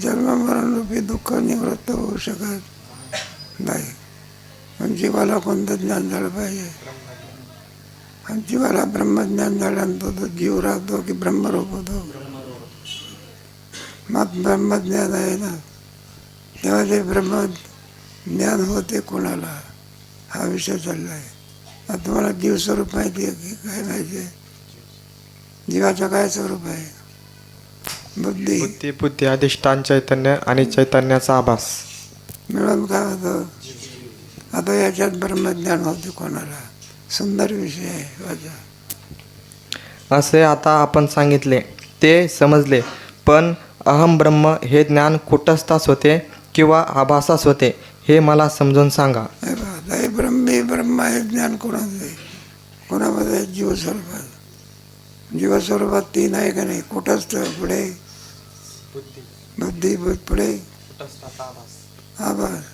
जन्ममरणरूपी दुःख निवृत्त होऊ शकत नाही. पण जीवाला कोणतं ज्ञान झालं पाहिजे? आणि जीवाला ब्रह्मज्ञान झाल्यानंतर तो जीव राहतो की ब्रह्मरूप होतो? मग ब्रह्मज्ञान आहे ना, तेव्हा ते ब्रह्मज्ञान होते कोणाला, हा विषय चालला आहे. आता तुम्हाला जीव स्वरूप माहिती आहे की काय माहिती आहे? जीवाचं काय स्वरूप आहे? बुद्धी. बुद्धी बुद्धी अधिष्ठान चैतन्य आणि चैतन्याचा आभास मिळून काय होतं? आता याच्यात ब्रह्मज्ञान होते कोणाला? सुंदर विषय आहे माझा. असे आता आपण सांगितले ते समजले, पण अहम ब्रह्म हे ज्ञान कुटस्थास होते किंवा आभासास होते हे मला समजून सांगा. हे ब्रह्म हे ज्ञान कोणाचं आहे? कोणामध्ये? जीवस्वरूपात. जीवस्वरूपात तीन आहे का नाही? कुटस्थ पुढे बुद्धी, पुढे आभास.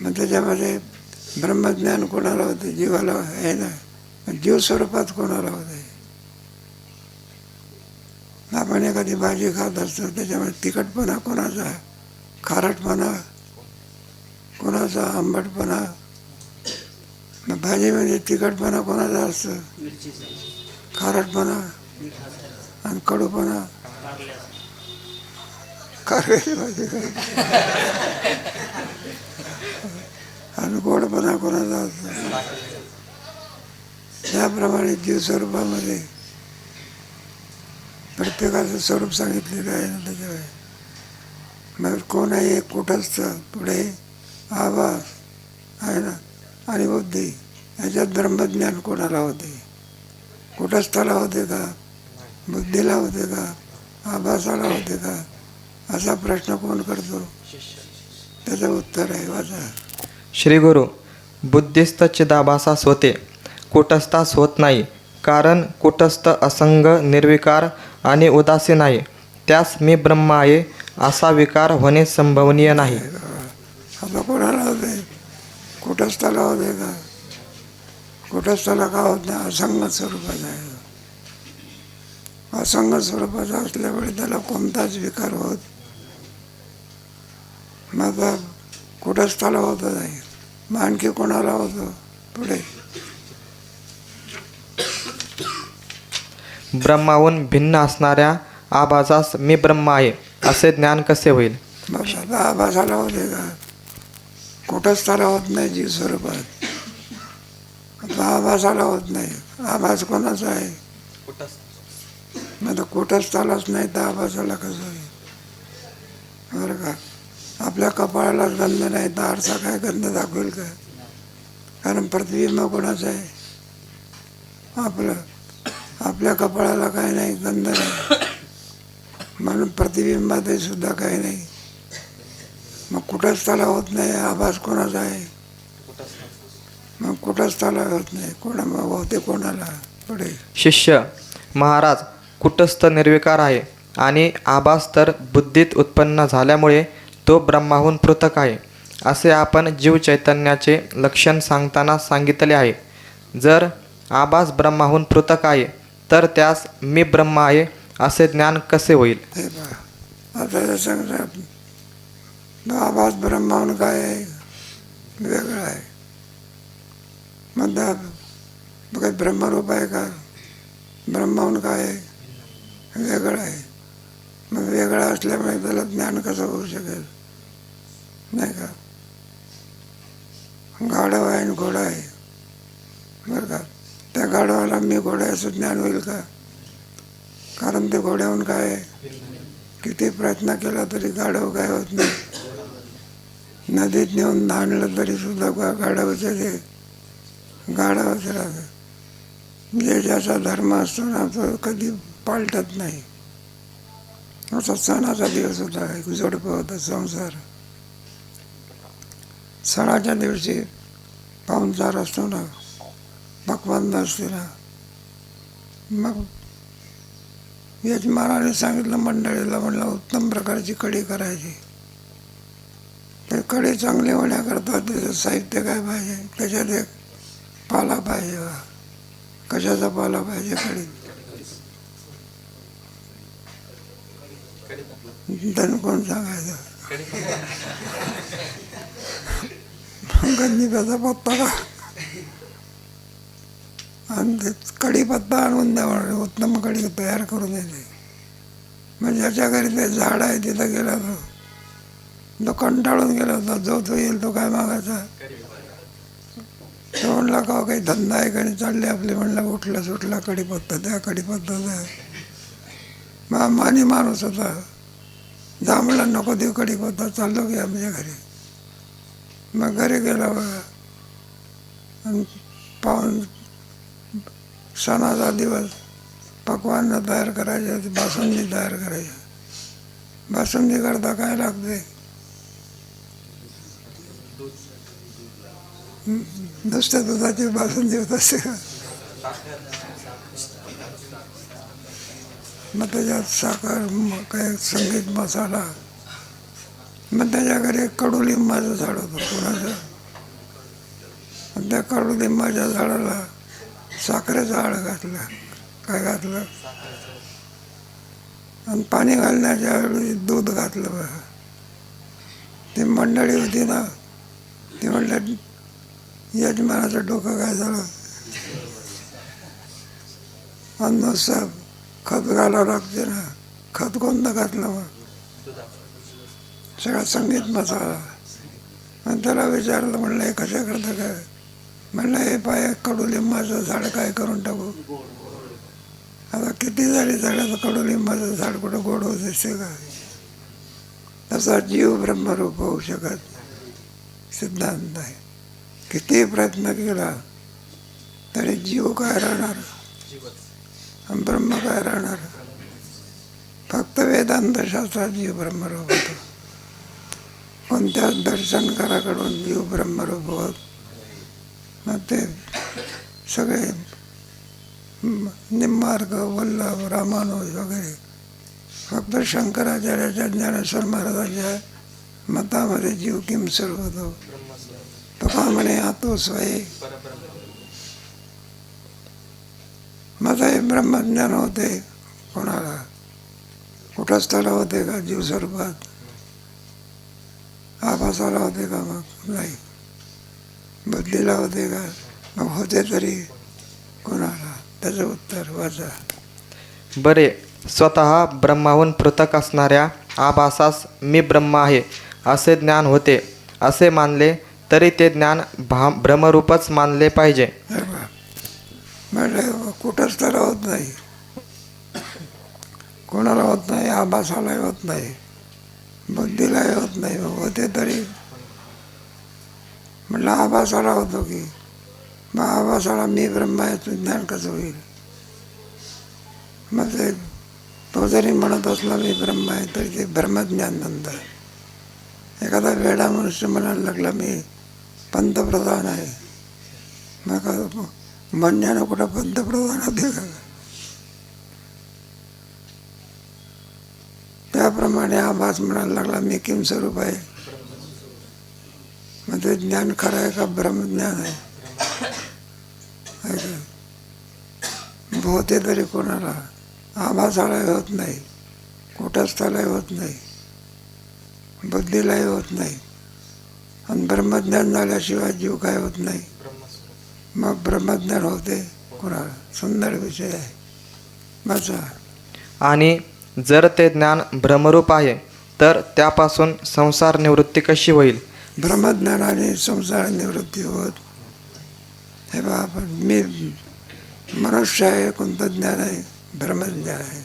मग त्याच्यामध्ये ब्रह्मज्ञान कोणाला होते? जीवाला आहे ना. जीव स्वरूपात कोणाला होते? आपण एखादी भाजी खात असतो, त्याच्यामध्ये तिखटपणा कोणाचा? खारटपणा कोणाचा? आंबटपणा. मग भाजीमध्ये तिखटपणा कोणाचा असतो? खारटपणा आणि कडूपणा. कारल्याची भाजी आणि गोडपणा कोणाचा असतो? त्याप्रमाणे जीव स्वरूपामध्ये प्रत्येकाचं स्वरूप सांगितलेलं आहे ना त्याच्यावर. मग कोण आहे? एक कुटस्थ, पुढे आभास आहे ना, आणि बुद्धी. याच्यात ब्रह्मज्ञान कोणाला होते? कुटस्थाला होते का? बुद्धीला होते का? आभासाला होते का? असा प्रश्न कोण करतो? त्याचं उत्तर आहे वाचा. श्री गुरु, बुद्धिस्थ चिदाभासास होते, कुटस्थास होत नाही. कारण कुटस्थ असंग, निर्विकार आणि उदासीन आहे. त्यास मी ब्रह्म आहे असा विकार होणे संभवनीय नाही. आता कोणाला होते? कुटस्थाला होते का? कुटस्थाला का होत नाही? असंग स्वरूपाचा आहे. असंग स्वरूपाचा असल्यामुळे त्याला कोणताच विकार होत. मग कुटस्थाला होत नाही. मग आणखी कोणाला होतं? पुढे ब्रह्माहून भिन्न असणाऱ्या आभासास मी ब्रह्म आहे असे ज्ञान कसे होईल? बस आता आभासाला होते का? कुटस्थाला होत नाही जीव स्वरूपात. आता आभासाला होत नाही. आभास कोणाचा आहे? मग कुटस्थालाच नाही तर आभासाला कसं होईल? बरं का? आपल्या कपाळाला गंध नाही तर आरसा काय गंध दाखवेल का? कारण प्रतिबिंब कोणाचं आहे? आपलं. आपल्या कपाळाला काय नाही, गंध नाही, म्हणून प्रतिबिंबातही सुद्धा काही नाही. मग कुटस्थाला होत नाही. आभास कोणाचा आहे? मग कुटस्थाला होत नाही. मग होते कोणाला? पुढे शिष्य, महाराज, कुटस्थ निर्विकार आहे आणि आभास तर बुद्धीत उत्पन्न झाल्यामुळे तो ब्रह्माहून पृथक आहे असे आपण जीव चैतन्याचे लक्षण सांगताना सांगितले आहे. जर आभास ब्रह्माहून पृथक आहे तर त्यास मी ब्रह्म आहे असे ज्ञान कसे होईल? हे पहा, आता सांगता आभास ब्रह्माहून काय आहे? वेगळा आहे. मग काही ब्रह्मरूप आहे का? ब्रह्माहून काय आहे? वेगळं आहे. मग वेगळा असल्यामुळे त्याला ज्ञान कसं होऊ शकेल? नाही का? गाढव आहे आणि घोडा आहे, बरं का? त्या गाढवाला मी घोडा असं ज्ञान होईल का? कारण ते घोड्याहून काय आहे? किती प्रयत्न केला तरी गाढव काय होत नाही. नदीत नेऊन धाणलं तरी सुद्धा गाढवाचं ते गाढवच राहतं. जे ज्याचा धर्म असतो ना तो कधी पालटत नाही. असा सणाचा दिवस होता, एक जोडपं होता संसार. सणाच्या दिवशी पाहुणचार असतो ना, पक्वान्न असते ना. मग यजमानाने सांगितलं मंडळीला, म्हणलं उत्तम प्रकारची कढी करायची. ते कढी चांगली होण्याकरता त्याचं साहित्य काय पाहिजे? त्याच्यात एक पाला पाहिजे. कशाचा पाला पाहिजे? कढी दणकून सांगायचं. गंजिफ्याचा पत्ता का? आणि ते कढीपत्ता आणून द्यावा, उत्तम कढी तयार करून देते. मग ज्याच्या घरी ते झाड आहे तिथं गेला तो कंटाळून गेला होता. जो येईल तो काय मागायचा. तो म्हणला का काही धंदा आहे का, चालले आपले. म्हणला उठला सुटला कढीपत्ता द्या, कढीपत्ता द्या. मग मानी माणूस होता. जा म्हणला नको देऊ कढीपत्ता, चाललो की आमच्या घरी. मग घरी गेला बघा. आणि पाहून सणाचा दिवस पक्वान्न तयार करायचे, बासुंदी तयार करायची. बासुंदी करता काय लागते. नुसत्या दुधाची बासुंदी होत असते का. मग त्याच्यात साखर, काय संगीत मसाला. मग त्याच्या घरी एक कडुलिंबाचं झाड होतं कोणाचं. त्या कडुलिंबाच्या झाडाला साखरेचं आळ घातलं. काय घातलं. आणि पाणी घालण्याच्या वेळी दूध घातलं बघा. ती मंडळी होती ना, ती म्हणलं यजमानाचं डोकं काय झालं. आणि नुसतं खत घालावं लागते ना. खत कोणतं घातलं मग. सगळा संगीत मसाला. आणि त्याला विचारलं, म्हणलं हे कशा करता काय. म्हणलं हे पाय कडुलिंबाचं झाड काय करून टाकू. आता किती झाली झाडाचं कडुलिंबाचं झाड कुठं गोड होत असते का. तसा जीव ब्रह्मरूप होऊ शकत सिद्धांत आहे. किती प्रयत्न केला तरी जीव काय राहणार आणि ब्रह्म काय राहणार. फक्त वेदांत शास्त्रात जीव ब्रह्मरूप होतो. कोणत्याच दर्शनकाराकडून जीव ब्रह्मरूप होत. मग ते सगळे निम्मार्ग, वल्लभ, रामानुज वगैरे फक्त शंकराचार्याच्या, ज्ञानेश्वर महाराजांच्या मतामध्ये जीव किमसर होतो. तो का म्हणे आतो स्वय. माझा हे ब्रह्मज्ञान होते कोणाला. कुटस्थला होते का जीव स्वरूपात. आभासाला होते का मग नाही. बुद्धीला होते का मग होते तरी कोणाला. त्याचं उत्तर वाचा. बरे, स्वतः ब्रह्माहून पृथक असणाऱ्या आभासास मी ब्रह्म आहे असे ज्ञान होते असे मानले तरी ते ज्ञान भ्रमरूपच मानले पाहिजे. म्हणजे कुटस्थला होत नाही, कोणाला होत नाही, आभासालाही होत नाही, बुद्धीलाही होत नाही. होते तरी म्हटलं आभासाला होतो की. मग आभासाला मी ब्रह्म आहे ज्ञान कसं होईल. मग ते तो जरी म्हणत असला मी ब्रह्म आहे तरी ते ब्रह्मज्ञान नंतर. एखादा वेडा मनुष्य म्हणायला लागला मी पंतप्रधान आहे. मग म्हणण्यानं कुठं पंतप्रधान होते का. त्याप्रमाणे आभास म्हणायला लागला मी किम स्वरूप आहे. मग ते ज्ञान खरं आहे का ब्रह्मज्ञान आहे. होते तरी कोणाला. आभासालाही होत नाही, कुटस्थालाही होत नाही, बुद्धीलाही होत नाही. आणि ब्रह्मज्ञान झाल्याशिवाय जीव काय होत नाही. मग ब्रह्मज्ञान होते कोणाला. सुंदर विषय आहे माझा. आणि जर ते ज्ञान भ्रमरूप आहे तर त्यापासून संसार निवृत्ती कशी होईल. ब्रह्मज्ञानाने संसार निवृत्ती होत. हे बा आपण मी मनुष्य आहे कोणतं ज्ञान आहे. ब्रह्मज्ञान आहे.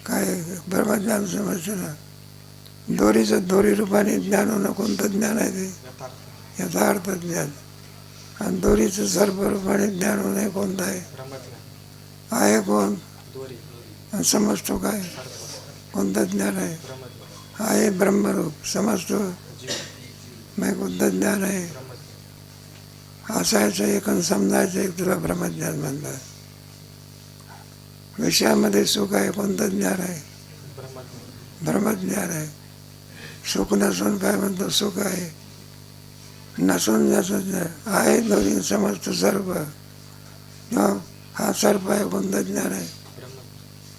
काय ब्रह्मज्ञान समजतं ना. दोरीचं दोरी रूपाने ज्ञान होणं कोणतं ज्ञान आहे ते यथार्थ ज्ञान. आणि दोरीचं सर्वरूपाने ज्ञान होणे कोणतं आहे कोण. आणि समजतो काय कोणतं ज्ञान आहे ब्रह्मरूप. समजतो मग कोणतं ज्ञान आहे. असायचं एक आणि समजायचं एक तुला ब्रह्मज्ञान म्हणतात. विषयामध्ये सुख आहे कोणतं ज्ञान आहे. ब्रह्मज्ञान आहे. सुख नसून काय म्हणतो सुख आहे. नसून ज्याचं आहे दोन्ही समजतो सर्व. हा सर्प आहे कोणतं ज्ञान आहे.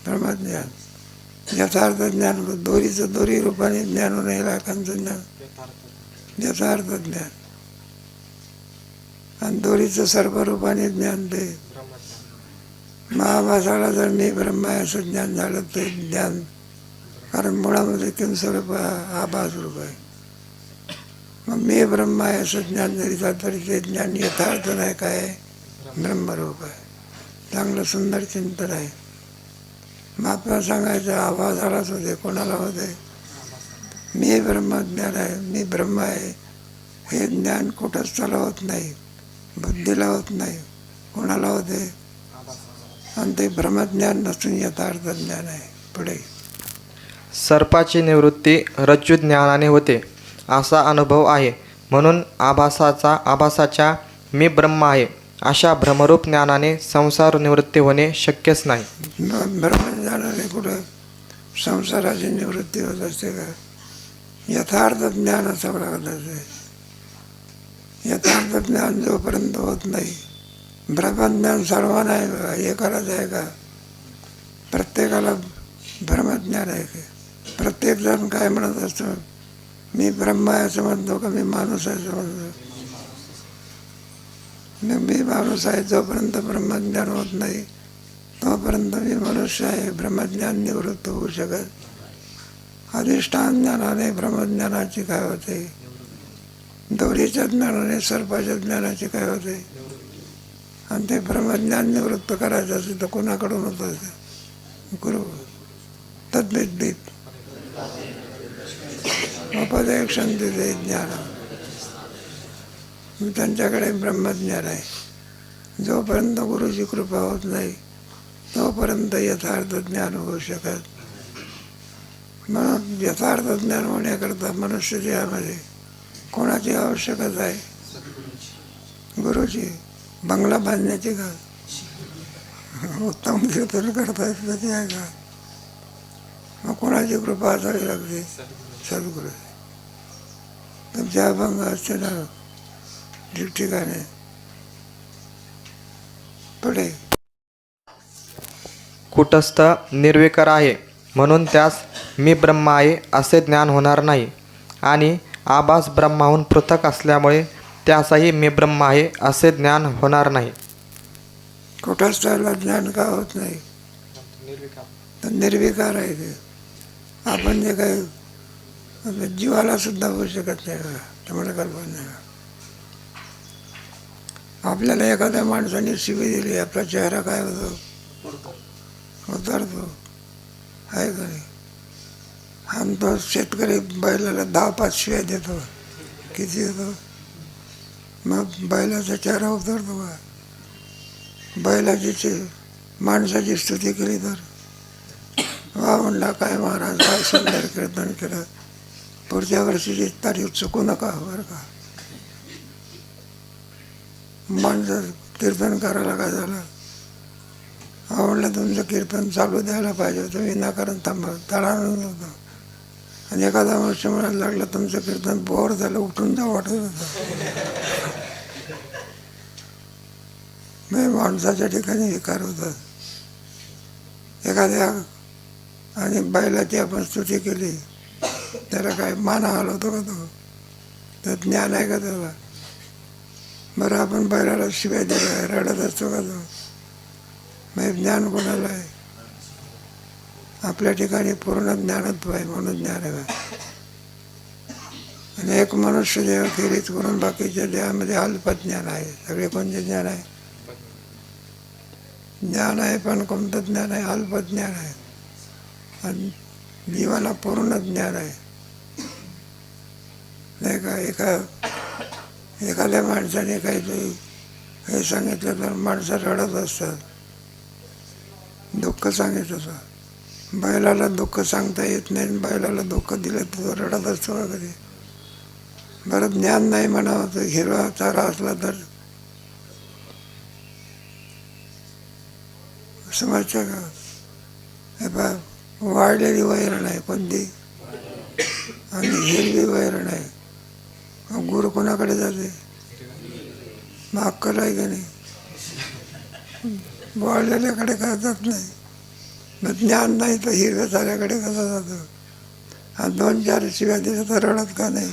ब्रह्मज्ञान. यथार्थ ज्ञान दोरीचं दोरी रूपाने ज्ञान होणं हे लाखांचं ज्ञान यथार्थ ज्ञान. आणि दोरीचं सर्वरूपाने ज्ञान ते महाभासाला जर मी ब्रह्म आहे असं ज्ञान झालं ते ज्ञान, कारण मुळामध्ये किम स्वरूप आभास रूप आहे. मग मी ब्रह्म आहे असं ज्ञान जरी झालं तरी ते ज्ञान यथार्थ नाही, काय आहे, ब्रह्मरूप आहे. चांगलं सुंदर चिंतन आहे. महात्मा सांगायचं आभासालाच होते, कोणाला होते, मी ब्रह्मज्ञान आहे, मी ब्रह्म आहे, हे ज्ञान कुठंच त्याला होत नाही, बुद्धीला होत नाही, कोणाला होते, आणि ते ब्रह्मज्ञान नसून यथार्थ ज्ञान आहे. पुढे सर्पाची निवृत्ती रज्जू ज्ञानाने होते असा अनुभव आहे, म्हणून आभासाच्या मी ब्रह्म आहे अशा भ्रमरूप ज्ञानाने संसार निवृत्ती होणे शक्यच नाही. ब्रह्मज्ञानाने कुठं संसाराची निवृत्ती होत असते का? यथार्थ ज्ञान असं लागत असते. यथार्थ ज्ञान जोपर्यंत होत नाही, ब्रह्मज्ञान सर्वांना आहे का, एकालाच आहे का? प्रत्येकाला ब्रह्मज्ञान आहे का? प्रत्येकजण काय म्हणत असतो, मी ब्रह्म आहे असं म्हणतो का मी माणूस आहे असं म्हणतो? मी माणूस आहे, जोपर्यंत ब्रह्मज्ञान होत नाही तोपर्यंत मी मनुष्य आहे. ब्रह्मज्ञान निवृत्त होऊ शकत. अधिष्ठान ज्ञानाने ब्रह्मज्ञानाची काय होते, दोरीच्या ज्ञानाने सर्पाच्या ज्ञानाची काय होते. आणि ते ब्रह्मज्ञान निवृत्त करायचं असेल तर कोणाकडून होतं ते? गुरु तद्विद्येत उपदेशन दिले ज्ञान. त्यांच्याकडे ब्रह्मज्ञान आहे. जोपर्यंत गुरुची कृपा होत नाही तोपर्यंत यथार्थ ज्ञान होऊ शकत. म्हणून यथार्थ ज्ञान होण्याकरता मनुष्य देहामध्ये कोणाची आवश्यकता आहे? गुरुची. बंगला बांधण्याची का? उत्तम कीर्तन करता येत त्याची आहे का? मग कोणाची कृपा असावी लागते? सद्गुरू. तुमच्या अभंग असते ना ठिकठिकाणी. पुढे कुटस्थ निर्विकार आहे, म्हणून त्यास मी ब्रह्म आहे असे ज्ञान होणार नाही. आणि आभास ब्रह्माहून पृथक असल्यामुळे त्यासही मी ब्रह्म आहे असे ज्ञान होणार नाही. कुटस्थाला ज्ञान का होत नाही? तर निर्विकार आहे ते. आपण जे काही जीवाला सुद्धा होऊ शकत नाही का? तुम्हाला कल्पना नाही का? आपल्याला एखाद्या माणसाने शिवी दिली, आपला चेहरा काय होतो? उतरतो, आहे का नाही? आणि तो शेतकरी बैलाला 10-5 शिव्या देतो, किती देतो? मग बैलाचा चेहरा उतरतो का? बैलाची माणसाची स्तुती केली तर वा म्हणला, काय महाराज, काय सुंदर कीर्तन केलं, पुढच्या वर्षीची तारीख चुकू नका बरं का. माणसं कीर्तन करायला काय झालं, आवडलं तुमचं कीर्तन चालू द्यायला पाहिजे होतं, विनाकारण थांबा तळानं होतं. आणि एखादा वर्ष म्हणायला लागला तुमचं कीर्तन बोर झालं, उठून जा वाटत होतं. माणसाच्या ठिकाणी विकार होतात. एखाद्या आणि बैलाची आपण स्तुती केली, त्याला काय मान हलवतो का तो? तर ज्ञान आहे का त्याला? बरं आपण बैलाला शिव्या दिल्या, रडत असतो का तो? मग ज्ञान कोणाला आहे? आपल्या ठिकाणी पूर्ण ज्ञानत्व आहे म्हणून ज्ञान आहे. आणि एक मनुष्य देह खेरीज करून बाकीच्या देहामध्ये अल्पज्ञान आहे. सगळे कोणते ज्ञान आहे? ज्ञान आहे, पण कोणतं ज्ञान आहे? अल्पज्ञान आहे. आणि जीवाला पूर्ण ज्ञान आहे, नाही का? एखाद्या माणसाने काहीतरी हे सांगितलं तर माणसं रडत असतात, दुःख सांगितलं तर. बैलाला दुःख सांगता येत नाही, बैलाला दुःख दिलं तर रडत असतो का कधी? बरं ज्ञान नाही म्हणावं तर हिरवा चारा असला तर समजतं का? हे पहा, वाढलेली वैरण आहे कोणती, आणि हिरवी वैरण आहे. मग गुरु कोणाकडे जाते? मग अक्कल आहे का नाही? वाढलेल्याकडे का जात नाही? मग ज्ञान नाही तर हिरव्या चाऱ्याकडे कसा जातो? आणि 2-4 शिव्या दिल्या तर रडत का नाही?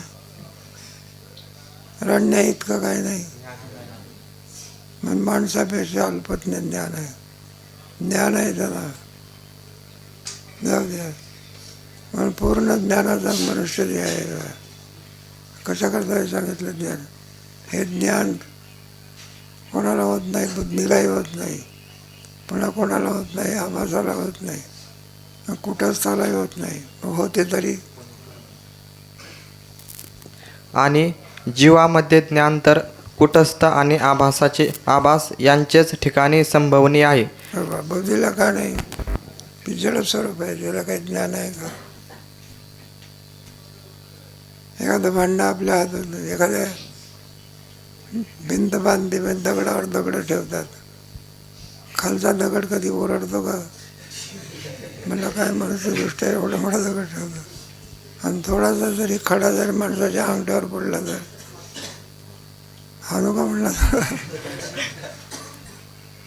रडण्या इतकं काय नाही. मग माणसापेक्षा अल्पज्ञ ज्ञान आहे. ज्ञान आहे त्याला, जाऊ द्या. पण पूर्ण ज्ञानाचा मनुष्य जे आहे का, कशा करता हे सांगितलं ज्ञान. हे ज्ञान कोणाला होत नाही, बुद्धीलाही होत नाही, पुन्हा कोणाला होत नाही, आभासाला होत नाही, कुटस्थालाही होत नाही. होते तरी आणि जीवामध्ये ज्ञान तर कुटस्थ आणि आभास यांचेच ठिकाणी संभवनीय आहे. बुद्धीला का नाही? ती जड स्वरूप आहे, त्याला काही ज्ञान आहे का? एखादं भांडं आपल्या हातात, एखाद्या भिंत बांधते, दगडावर दगड ठेवतात. खालचा दगड कधी ओरडतो का? म्हणलं काय मनुष्य गोष्ट आहे, एवढा मोठा दगड ठेवतो. आणि थोडासा जरी खडा जर माणसाच्या अंगठ्यावर पडला तर हाणू का म्हणला तर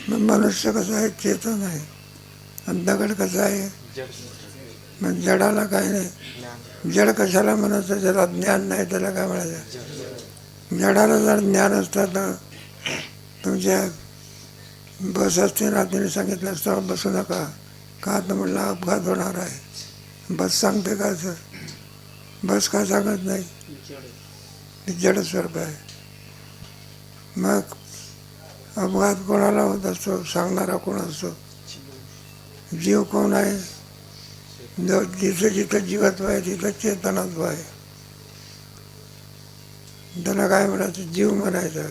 मग मनुष्य कसं आहे, चेतन आहे. आणि दगड कसं आहे, मग जडाला काय नाही. जड कशाला म्हणायचं? ज्याला ज्ञान नाही त्याला काय म्हणायचं? जडाला जर ज्ञान असतं तर तुमच्या बस असते ना, तिने सांगितलं असतं बसू नका का, तर म्हणलं अपघात होणार आहे. बस सांगते का असं? बस का सांगत नाही? जड स्वरूप आहे. मग अपघात कोणाला होत असतो? सांगणारा कोण असतो? जीव कोण आहे? जिथं जिथं जीवत्व आहे तिथं चेतनत्व आहे. त्याला काय म्हणायचं? जीव म्हणायचं.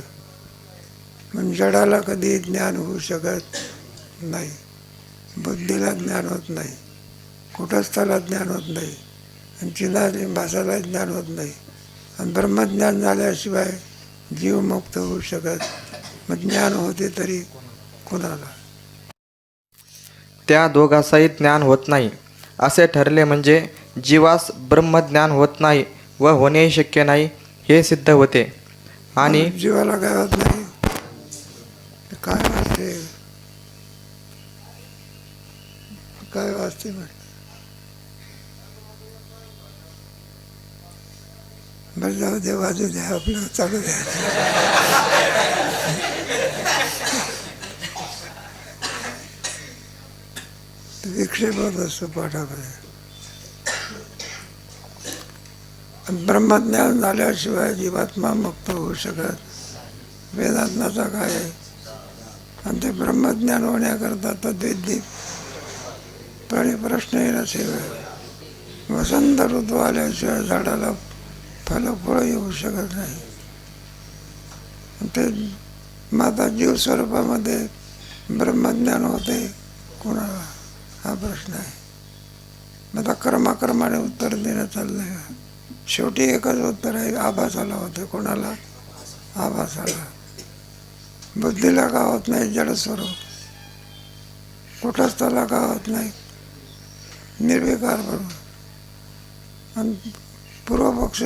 पण जडाला कधी ज्ञान होऊ शकत नाही, बुद्धीला ज्ञान होत नाही, कुटस्थाला ज्ञान होत नाही, आणि चिन्हाने भासाला ज्ञान होत नाही. आणि ब्रह्मज्ञान झाल्याशिवाय जीव मुक्त होऊ शकत. मग ज्ञान होते तरी कुणाला? त्या दोघांचाही ज्ञान होत नाही असे ठरले म्हणजे जीवास ब्रह्मज्ञान होत नाही व होणेही शक्य नाही हे सिद्ध होते. आणि जीवाला काय होत नाही? काय वाचते, काय वाचते म्हटलं. बरं जाऊ दे, वाजू द्या, आपलं चालू द्या. विक्षेप होत असतो पाठामध्ये. ब्रह्मज्ञान झाल्याशिवाय जीवात्मा मुक्त होऊ शकत. वेदांताचा काय आहे? आणि ते ब्रह्मज्ञान होण्याकरता तद्विधी प्रश्न येण्याशिवाय, वसंत ऋतू आल्याशिवाय झाडाला फळं येऊ शकत नाही. ते माता जीव स्वरूपामध्ये ब्रह्मज्ञान होते कोणाला? हा प्रश्न आहे. आता कर्माने उत्तर देणं चाललंय. शेवटी एकच उत्तर आहे, आभासाला होते. कोणाला? आभासाला. बुद्धीला का होत नाही? जड स्वरूप. कुटस्थाला का होत नाही? निर्विकार बरोबर. आणि पूर्वपक्ष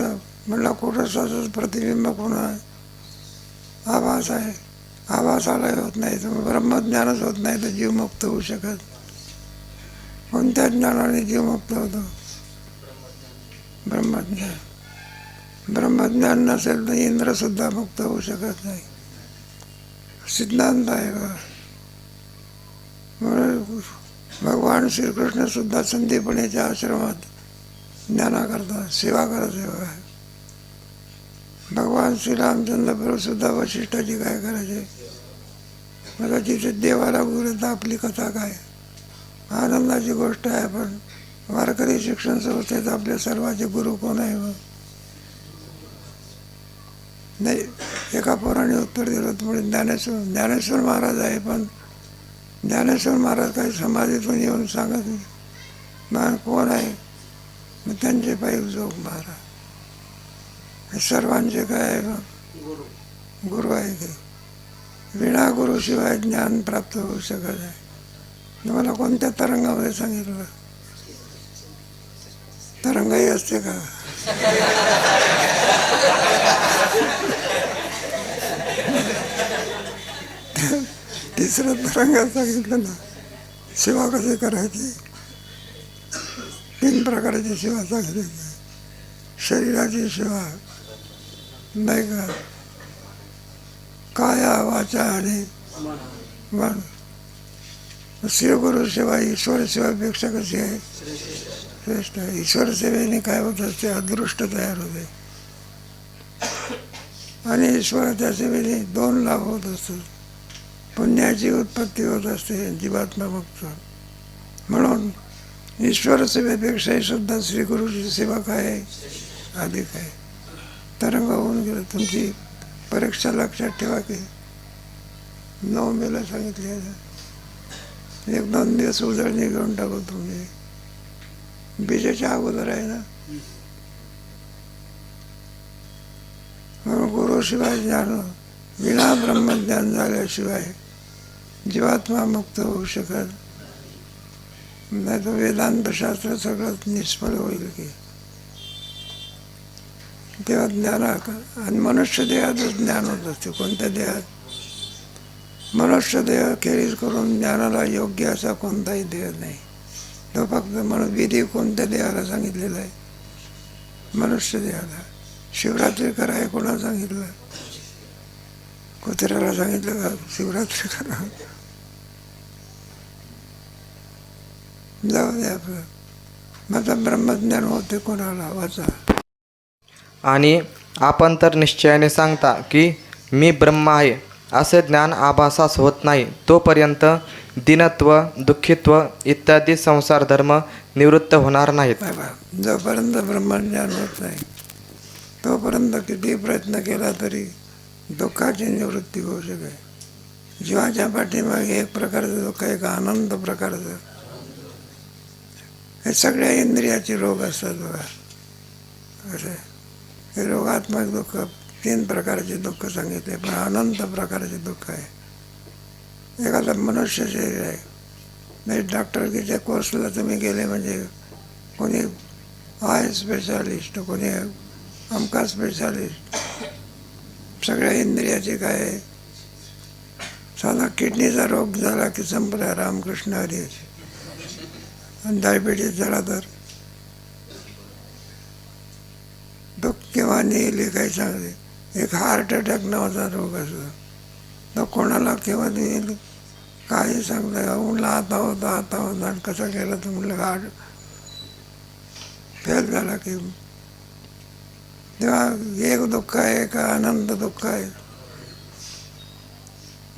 म्हणला कुटस्थाचं प्रतिबिंब कोण आहे? आभास आहे. आभासालाही होत नाही, तर ब्रह्मज्ञानच होत नाही, तर जीव मुक्त होऊ शकत. कोणत्या ज्ञानाने जीव मुक्त होतो? ब्रह्मज्ञान. ब्रह्मज्ञान नसेल तर इंद्रसुद्धा मुक्त होऊ शकत नाही. सिद्धांत आहे का? भगवान श्रीकृष्ण सुद्धा संदीपणीच्या आश्रमात ज्ञानाकरता सेवा करत आहे. भगवान श्रीरामचंद्र प्रभू सुद्धा वशिष्ठाची काय करायचे? मला तिथे देवाला गुरु आपली कथा काय? आनंदाची गोष्ट आहे. पण वारकरी शिक्षण संस्थेत आपल्या सर्वांचे गुरु कोण आहे? नाही, एका पोराने उत्तर दिलं म्हणजे ज्ञानेश्वर महाराज आहे. पण ज्ञानेश्वर महाराज काही समाधीतून येऊन सांगत नाही. महान कोण आहे? मग त्यांचे पायी जोग महाराज. सर्वांचे काय आहे? गुरु आहे. ते विना गुरुशिवाय ज्ञान प्राप्त होऊ शकत आहे. तुम्हाला कोणत्या तरंगामध्ये सांगितलं? तरंगही असते का? तिसरं तरंगात सांगितलं ना, सेवा कशी करायची. 3 प्रकारची सेवा सांगितली. शरीराची सेवा नाही का, काया वाचा आणि मन. श्रीगुरु सेवा ईश्वर सेवेपेक्षा कशी आहे? श्रेष्ठ आहे. ईश्वर सेवेने काय होत असते? अदृष्ट तयार होते. आणि ईश्वराच्या सेवेने दोन लाभ होत असतात. पुण्याची उत्पत्ती होत असते, जीवात्मा मुक्त. म्हणून ईश्वर सेवेपेक्षाही सुद्धा श्रीगुरूची सेवा काय आहे? अधिक आहे. तरंग होऊन गेलं. तुमची परीक्षा लक्षात ठेवा की 9 मेला सांगितले आहे. 1-2 दिवस उजळणी घेऊन टाकू तुम्ही. बीजेच्या अगोदर आहे ना. म्हणून गुरुशिवाय ज्ञान, विना ब्रह्मज्ञान झाल्याशिवाय जीवात्मा मुक्त होऊ शकत नाही. तर वेदांतशास्त्र सगळंच निष्फळ होईल की. तेव्हा ज्ञान आणि मनुष्य देहातच ज्ञान होत असते. कोणत्या देहात? मनुष्य देह खेरीज करून ज्ञानाला योग्य असा कोणताही देह नाही. तो फक्त म्हणून विधी कोणत्या देहाला सांगितलेला आहे? मनुष्य देहाला. शिवरात्री करा कोणाला सांगितलं? कुत्र्याला सांगितलं का शिवरात्री करा? जाऊ दे आपलं. माझा ब्रह्मज्ञान होते कोणाला? वाचा. आणि आपण तर निश्चयाने सांगता की मी ब्रह्म आहे असे ज्ञान आभासास होत नाही तोपर्यंत दीनत्व, दुःखित्व इत्यादी संसार धर्म निवृत्त होणार नाहीत. जोपर्यंत ब्रह्मज्ञान होत नाही तोपर्यंत किती प्रयत्न केला तरी दुःखाची निवृत्ती होऊ शकेल. जीवाच्या पाठीमागे एक प्रकारचं दुःख, एक आनंद प्रकारचं. हे सगळ्या इंद्रियाचे रोग असतात बघा. असे हे रोगात्मक दुःख 3 प्रकारचे दुःख सांगितले. पण अनंत प्रकारचे दुःख आहे. एखादा मनुष्य शरीर आहे. नाही डॉक्टरकीच्या कोर्सला तुम्ही गेले म्हणजे कोणी आय स्पेशालिस्ट, कोणी अमका स्पेशालिस्ट. सगळ्या इंद्रियाचे काय आहे. साधा किडनीचा रोग झाला की संपला रामकृष्ण हरी. आणि डायबिटीज झाला तर दुःख केव्हा नेईल हे काही सांगते. एक हार्ट अटॅक नावाचा रोग असतो. तो कोणाला केव्हा देईल काही सांगता. म्हणलं आता होता आणि कसा केला तर म्हणलं हार्ट फेल झाला की. तेव्हा एक दुःख आहे का अनंत दुःख आहे.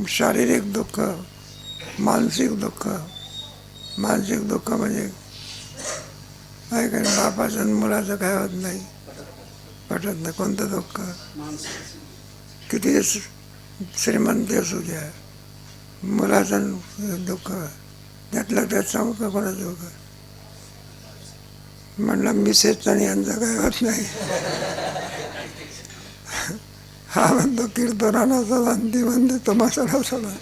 शारीरिक दुःख, मानसिक दुःख. मानसिक दुःख म्हणजे काय काय बापाचं आणि मुलाचं काय होत नाही, पटत नाही. कोणतं दुःख? किती श्रीमंत असू द्या, मुलाचं दुःख त्यातलं त्यात सांगू का कोणाचं दुःख? म्हणलं मिसेसचं आणि यांचं काय होत नाही. हा म्हणतो कीर्तनाला सदा, ती म्हणते तमाशाला सदा.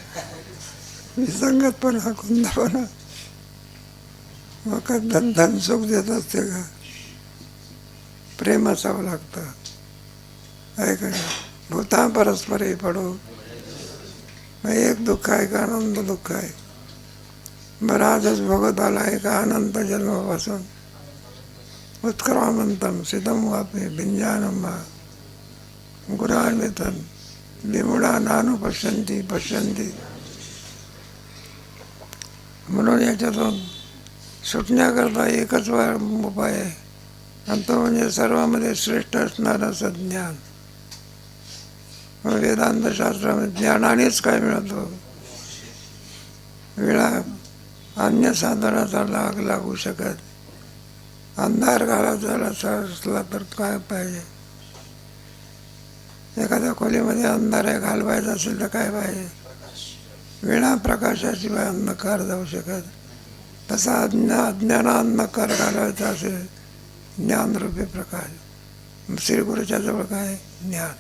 विसंगतपणा, कुंदपणा. मग धन सुख देत असते का? प्रेम असावं लागतं. ऐक भूता परस्परे पडो. एक दुःख आहे का अनंत दुःख आहे. बरं आजच भोगत आला आहे का अनंत जन्मापासून. उत्क्रामंतम सिद्धम वापे भिंजानम वा गुणान्वितन विमुडा नानु पश्यंती पश्यंती. म्हणून याच्यातून सुटण्याकरता एकच उपाय आहे आणि तो म्हणजे सर्वांमध्ये श्रेष्ठ असणारं असं ज्ञान. वेदांत शास्त्रामध्ये ज्ञानानेच काय मिळतो. वेळा अन्य साधनाचा लाग लागू शकत. अंधार घालायचा असला तर काय पाहिजे. एखाद्या खोलीमध्ये अंधार आहे घालवायचा असेल तर काय पाहिजे. विना प्रकाशाशिवाय अंधकार जाऊ शकत. तसा अज्ञाना अंधकार घालवायचा असेल ज्ञानरूपी प्रकाश. श्रीगुरूच्या जवळ काय ज्ञान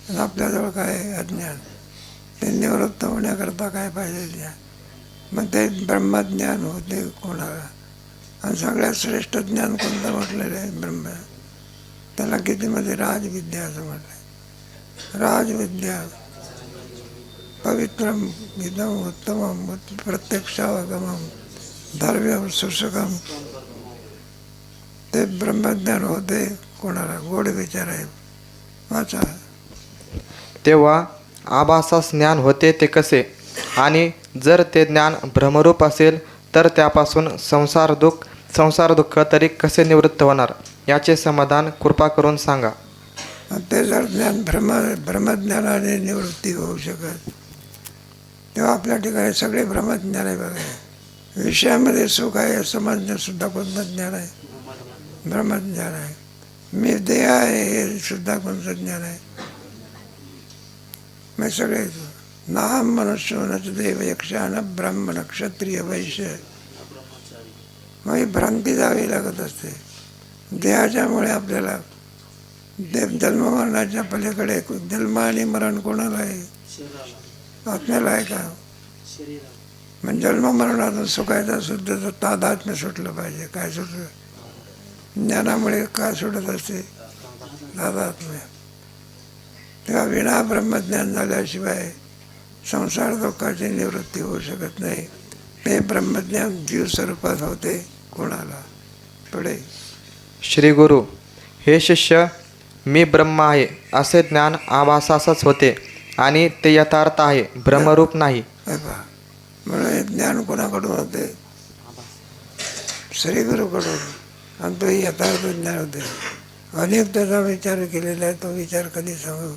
आणि आपल्याजवळ काय अज्ञान. ते निवृत्त होण्याकरता काय पाहिजे ज्ञान. मग ते ब्रह्मज्ञान होते कोणाला. आणि सगळ्यात श्रेष्ठ ज्ञान कोणतं म्हटलेलं आहे? ब्रह्म. त्याला गीतेमध्ये राजविद्या असं म्हटलं आहे. राजविद्या पवित्रम इदम उत्तमम प्रत्यक्षावगमम धार्म्यम सुसुखम. ते ब्रह्मज्ञान होते कोणाला? गोड विचार आहे. वाचा. तेव्हा आभासास ज्ञान होते ते कसे? आणि जर ते ज्ञान भ्रमरूप असेल तर त्यापासून संसार दुःख तरी कसे निवृत्त होणार? याचे समाधान कृपा करून सांगा. ते जर ज्ञान ब्रह्मज्ञानाने निवृत्ती होऊ शकत, तेव्हा आपल्या ठिकाणी सगळे ब्रह्मज्ञान आहे. बघा, विषयामध्ये सुख आहे समजण्यासुद्धा कोणतं ज्ञान आहे? ब्रह्मज्ञान आहे. मी देह आहे हे सुद्धा कोणतं ज्ञान आहे? मग सगळे नाम मनुष्य देव यक्षान ब्राह्मण क्षत्रिय वैश्य. मग ही भ्रांती जावी लागत असते. देहाच्यामुळे आपल्याला जन्ममरणाच्या पलीकडे जन्म आणि मरण कोणाला आहे? आत्म्याला आहे का? म्हणजे जन्ममरणातून सुखायचा सुद्धा तादात्म्य सुटलं पाहिजे. काय सुटलं? ज्ञानामुळे काय सुटत असते? तादात्म्य. तेव्हा विना ब्रह्मज्ञान झाल्याशिवाय संसार दुःखाची निवृत्ती होऊ शकत नाही. ते ब्रह्मज्ञान जीव स्वरूपात होते. कोणाला? पुढे श्री गुरु, हे शिष्य, मी ब्रह्म आहे असे ज्ञान आभासासच होते आणि ते यथार्थ आहे, भ्रमरूप नाही. म्हणून हे ज्ञान कोणाकडून होते? श्रीगुरूकडून. आणि तो यथार्थ ज्ञान होते. अनेक त्याचा विचार केलेला आहे. तो विचार कधी सांगू?